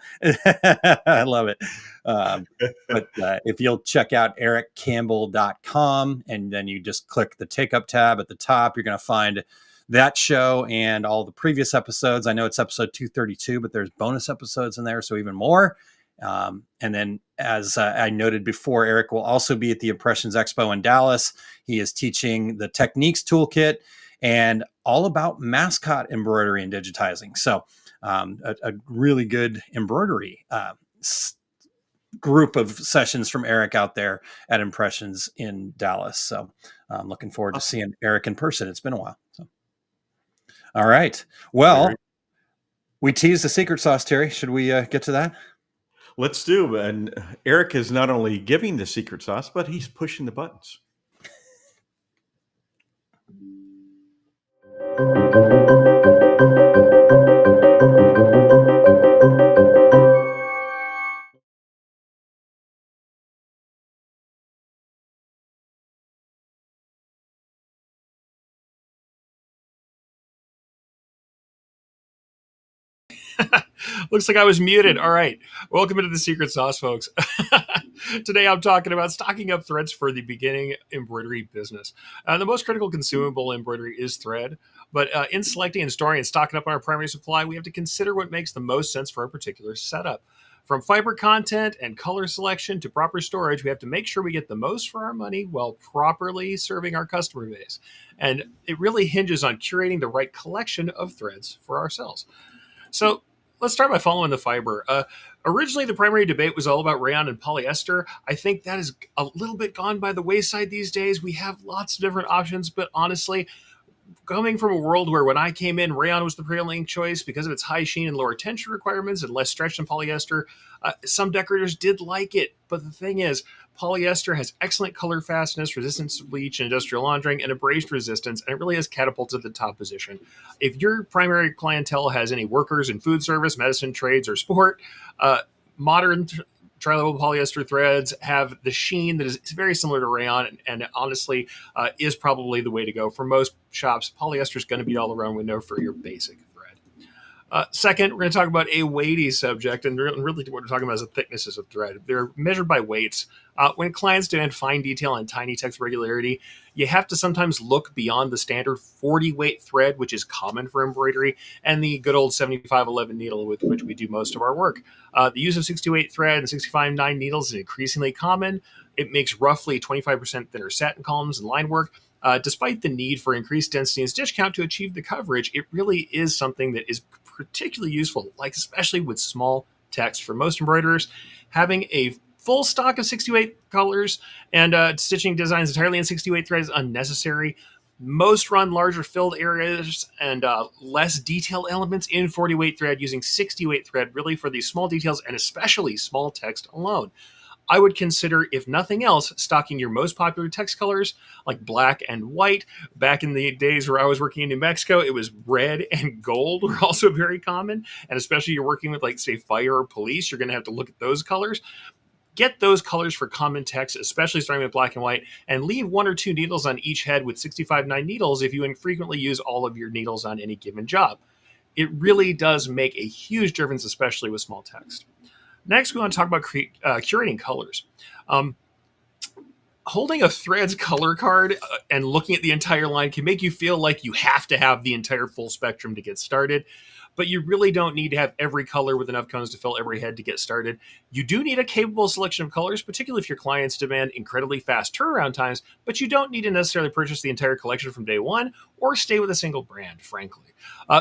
I love it. But if you'll check out ericcampbell.com and then you just click the Take Up tab at the top, you're going to find that show and all the previous episodes. I know it's episode 232, but there's bonus episodes in there, so even more. And then, as I noted before, Eric will also be at the Impressions Expo in Dallas. He is teaching the Techniques Toolkit and all about mascot embroidery and digitizing. So a really good embroidery group of sessions from Eric out there at Impressions in Dallas. So I'm looking forward to seeing Eric in person. It's been a while. So. All right. Well, we teased the secret sauce, Terry. Should we get to that? Let's do. And Eric is not only giving the secret sauce, but he's pushing the buttons. Looks like I was muted. All right. Welcome into the secret sauce, folks. Today I'm talking about stocking up threads for the beginning embroidery business. The most critical consumable in embroidery is thread, but in selecting and storing and stocking up on our primary supply, we have to consider what makes the most sense for our particular setup. From fiber content and color selection to proper storage, we have to make sure we get the most for our money while properly serving our customer base. And it really hinges on curating the right collection of threads for ourselves. So let's start by following the fiber. Originally, the primary debate was all about rayon and polyester. I think that is a little bit gone by the wayside these days. We have lots of different options, but honestly, coming from a world where when I came in, rayon was the prevailing choice because of its high sheen and lower tension requirements and less stretch than polyester. Some decorators did like it, but the thing is, polyester has excellent color fastness, resistance to bleach and industrial laundering, and abrasion resistance, and it really has catapulted to the top position. If your primary clientele has any workers in food service, medicine, trades, or sport, modern tri-level polyester threads have the sheen that is very similar to rayon, and honestly is probably the way to go. For most shops, polyester is going to be all around window for your basic thread. Second, we're going to talk about a weighty subject, and really what we're talking about is the thicknesses of thread. They're measured by weights. When clients demand fine detail and tiny text regularity, you have to sometimes look beyond the standard 40 weight thread, which is common for embroidery, and the good old 7511 needle with which we do most of our work. The use of 62.8 thread and 65.9 needles is increasingly common. It makes roughly 25% thinner satin columns and line work, Despite the need for increased density and stitch count to achieve the coverage, it really is something that is particularly useful, like especially with small text. For most embroiderers, having a full stock of 68 colors and stitching designs entirely in 68 threads is unnecessary. Most run larger filled areas and less detailed elements in 40-weight thread, using 60-weight thread really for these small details and especially small text alone. I would consider, if nothing else, stocking your most popular text colors like black and white. Back in the days where I was working in New Mexico, it was red and gold were also very common. And especially you're working with, like, say, fire or police, you're going to have to look at those colors. Get those colors for common text, especially starting with black and white, and leave 1 or 2 needles on each head with 65-9 needles if you infrequently use all of your needles on any given job. It really does make a huge difference, especially with small text. Next, we want to talk about curating colors. Holding a threads color card and looking at the entire line can make you feel like you have to have the entire full spectrum to get started, but you really don't need to have every color with enough cones to fill every head to get started. You do need a capable selection of colors, particularly if your clients demand incredibly fast turnaround times, but you don't need to necessarily purchase the entire collection from day one or stay with a single brand, frankly.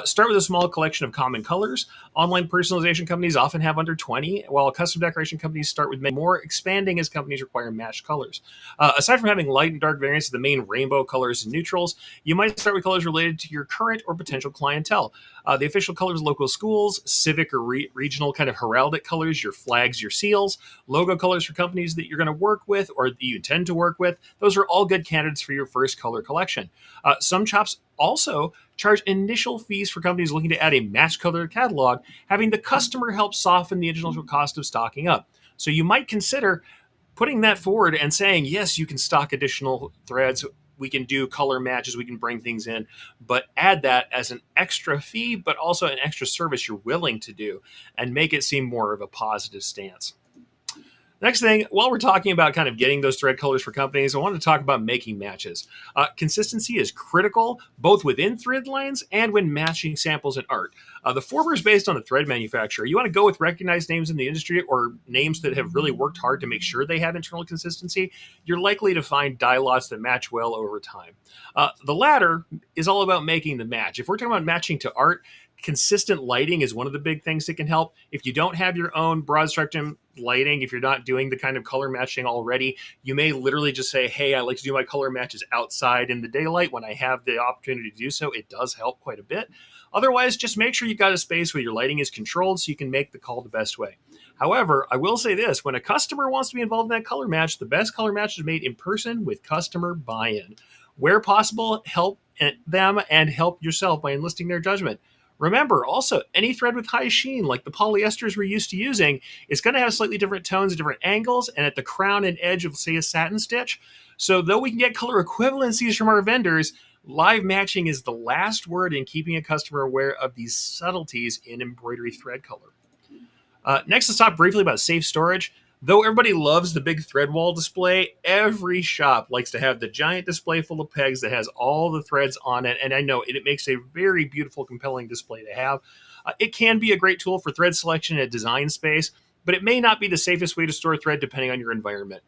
Start with a small collection of common colors. Online personalization companies often have under 20, while custom decoration companies start with many more, expanding as companies require matched colors. Aside from having light and dark variants of the main rainbow colors and neutrals, you might start with colors related to your current or potential clientele. The official colors of local schools, civic or regional kind of heraldic colors, your flags, your seals, logo colors for companies that you're going to work with or that you intend to work with. Those are all good candidates for your first color collection. Some shops also charge initial fees for companies looking to add a match color catalog, having the customer help soften the initial cost of stocking up. So you might consider putting that forward and saying, yes, you can stock additional threads. We can do color matches. We can bring things in, but add that as an extra fee, but also an extra service you're willing to do and make it seem more of a positive stance. Next thing, while we're talking about kind of getting those thread colors for companies, I want to talk about making matches. Consistency is critical, both within thread lines and when matching samples in art. The former is based on the thread manufacturer. You want to go with recognized names in the industry or names that have really worked hard to make sure they have internal consistency. You're likely to find dye lots that match well over time. The latter is all about making the match. If we're talking about matching to art, consistent lighting is one of the big things that can help. If you don't have your own broad spectrum lighting, if you're not doing the kind of color matching already, you may literally just say, hey, I like to do my color matches outside in the daylight when I have the opportunity to do so. It does help quite a bit. Otherwise, just make sure you've got a space where your lighting is controlled so you can make the call the best way. However, I will say this, when a customer wants to be involved in that color match, the best color match is made in person with customer buy-in. Where possible, help them and help yourself by enlisting their judgment. Remember, also, any thread with high sheen, like the polyesters we're used to using, is going to have slightly different tones at different angles and at the crown and edge of, say, a satin stitch. So though we can get color equivalencies from our vendors, live matching is the last word in keeping a customer aware of these subtleties in embroidery thread color. Next, let's talk briefly about safe storage. Though everybody loves the big thread wall display, every shop likes to have the giant display full of pegs that has all the threads on it, and I know it makes a very beautiful, compelling display to have. It can be a great tool for thread selection and design space, but it may not be the safest way to store thread depending on your environment.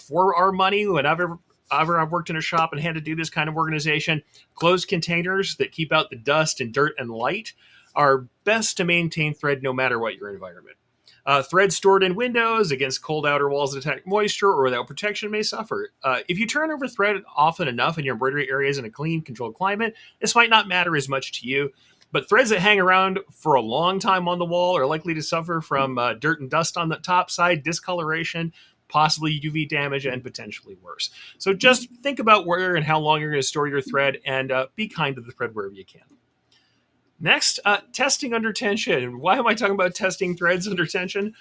For our money, whenever I've worked in a shop and had to do this kind of organization, closed containers that keep out the dust and dirt and light are best to maintain thread no matter what your environment. Thread stored in windows against cold outer walls that attack moisture or without protection may suffer. If you turn over thread often enough in your embroidery areas in a clean, controlled climate, this might not matter as much to you. But threads that hang around for a long time on the wall are likely to suffer from dirt and dust on the top side, discoloration, possibly UV damage, and potentially worse. So just think about where and how long you're going to store your thread and be kind to the thread wherever you can. Next, testing under tension. Why am I talking about testing threads under tension?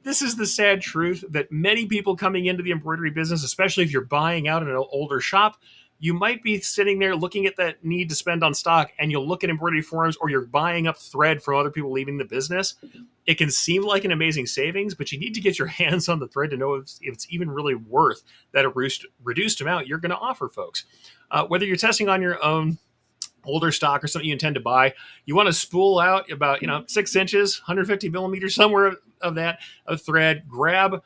This is the sad truth that many people coming into the embroidery business, especially if you're buying out in an older shop, you might be sitting there looking at that need to spend on stock, and you'll look at embroidery forums or you're buying up thread from other people leaving the business. It can seem like an amazing savings, but you need to get your hands on the thread to know if it's even really worth that reduced amount you're going to offer folks. Whether you're testing on your own older stock or something you intend to buy, you want to spool out about 6 inches, 150 millimeters, somewhere of that of thread. Grab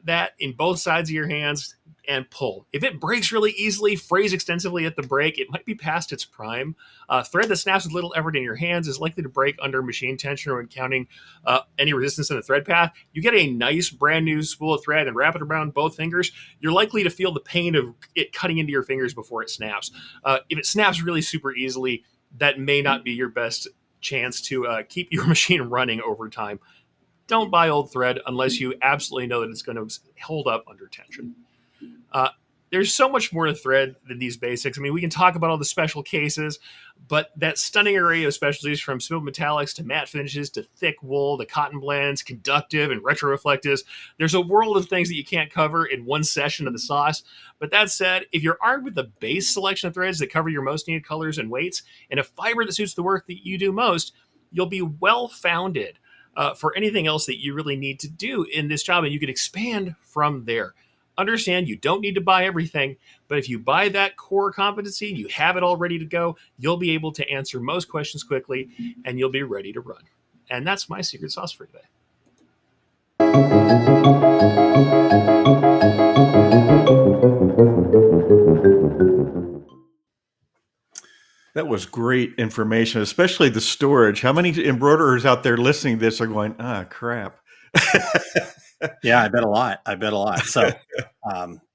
that in both sides of your hands, and pull. If it breaks really easily, frays extensively at the break, it might be past its prime. Thread that snaps with little effort in your hands is likely to break under machine tension or encountering any resistance in the thread path. You get a nice brand new spool of thread and wrap it around both fingers, you're likely to feel the pain of it cutting into your fingers before it snaps. If it snaps really super easily, that may not be your best chance to keep your machine running over time. Don't buy old thread unless you absolutely know that it's going to hold up under tension. There's so much more to thread than these basics. I mean, we can talk about all the special cases, but that stunning array of specialties from smooth metallics to matte finishes to thick wool to cotton blends, conductive and retroreflectives, there's a world of things that you can't cover in one session of the sauce. But that said, if you're armed with the base selection of threads that cover your most needed colors and weights, and a fiber that suits the work that you do most, you'll be well-founded for anything else that you really need to do in this job, and you can expand from there. Understand you don't need to buy everything, but if you buy that core competency, you have it all ready to go, you'll be able to answer most questions quickly, and you'll be ready to run. And that's my secret sauce for today. That was great information, especially the storage. How many embroiderers out there listening to this are going, crap? Yeah, I bet a lot. So,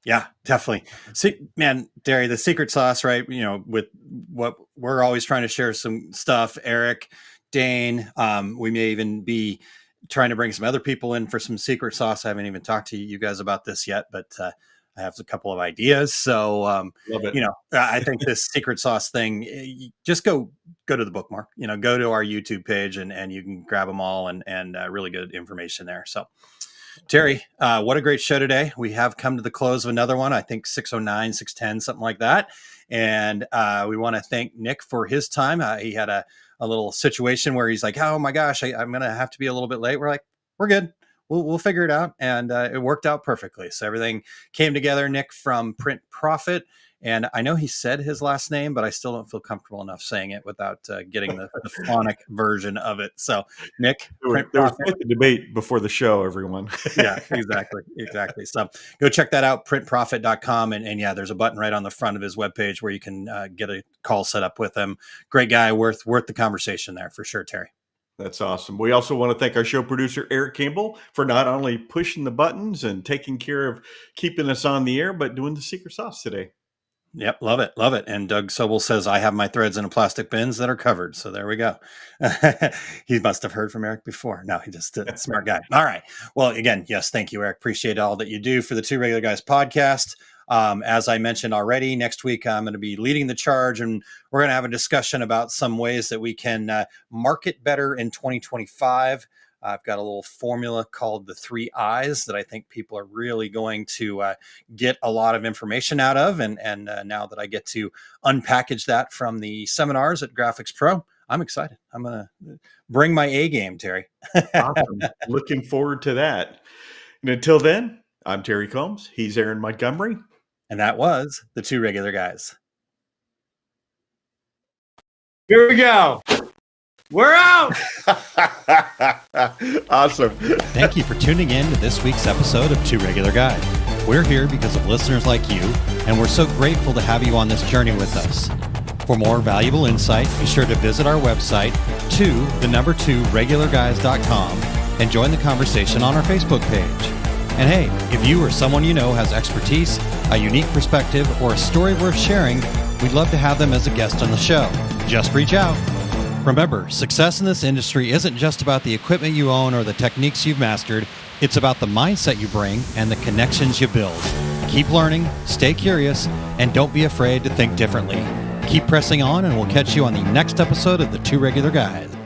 yeah, definitely. See, man, Derry, the secret sauce, right? You know, with what we're always trying to share some stuff. Eric, Dane, we may even be trying to bring some other people in for some secret sauce. I haven't even talked to you guys about this yet, but I have a couple of ideas. So, Love it. You know, I think this secret sauce thing, just go to the bookmark, you know, go to our YouTube page and you can grab them all and really good information there. So, Terry, what a great show today. We have come to the close of another one. I think 609, 610, something like that. And we want to thank Nick for his time. He had a little situation where he's like, oh my gosh, I'm going to have to be a little bit late. We're like, we're good. We'll figure it out. And it worked out perfectly. So everything came together. Nick from Print Profit. And I know he said his last name, but I still don't feel comfortable enough saying it without getting the phonic version of it. So, Nick, there was quite a debate before the show, everyone. Yeah, exactly. So go check that out, printprofit.com. And yeah, there's a button right on the front of his webpage where you can get a call set up with him. Great guy, worth the conversation there for sure, Terry. That's awesome. We also want to thank our show producer, Eric Campbell, for not only pushing the buttons and taking care of keeping us on the air, but doing the secret sauce today. Yep. Love it. And Doug Sobel says, I have my threads in a plastic bins that are covered. So there we go. He must have heard from Eric before. No, he just a smart guy. All right. Well, again, yes. Thank you, Eric. Appreciate all that you do for the Two Regular Guys podcast. As I mentioned already, next week, I'm going to be leading the charge and we're going to have a discussion about some ways that we can market better in 2025. I've got a little formula called the 3 I's that I think people are really going to get a lot of information out of. And now that I get to unpackage that from the seminars at Graphics Pro, I'm excited. I'm going to bring my A game, Terry. Awesome. Looking forward to that. And until then, I'm Terry Combs. He's Aaron Montgomery. And that was the Two Regular Guys. Here we go. We're out. Awesome. Thank you for tuning in to this week's episode of Two Regular Guys. We're here because of listeners like you, and we're so grateful to have you on this journey with us. For more valuable insight, be sure to visit our website, 2regularguys.com, and join the conversation on our Facebook page. And hey, if you or someone you know has expertise, a unique perspective, or a story worth sharing, we'd love to have them as a guest on the show. Just reach out. Remember, success in this industry isn't just about the equipment you own or the techniques you've mastered. It's about the mindset you bring and the connections you build. Keep learning, stay curious, and don't be afraid to think differently. Keep pressing on, and we'll catch you on the next episode of the Two Regular Guys.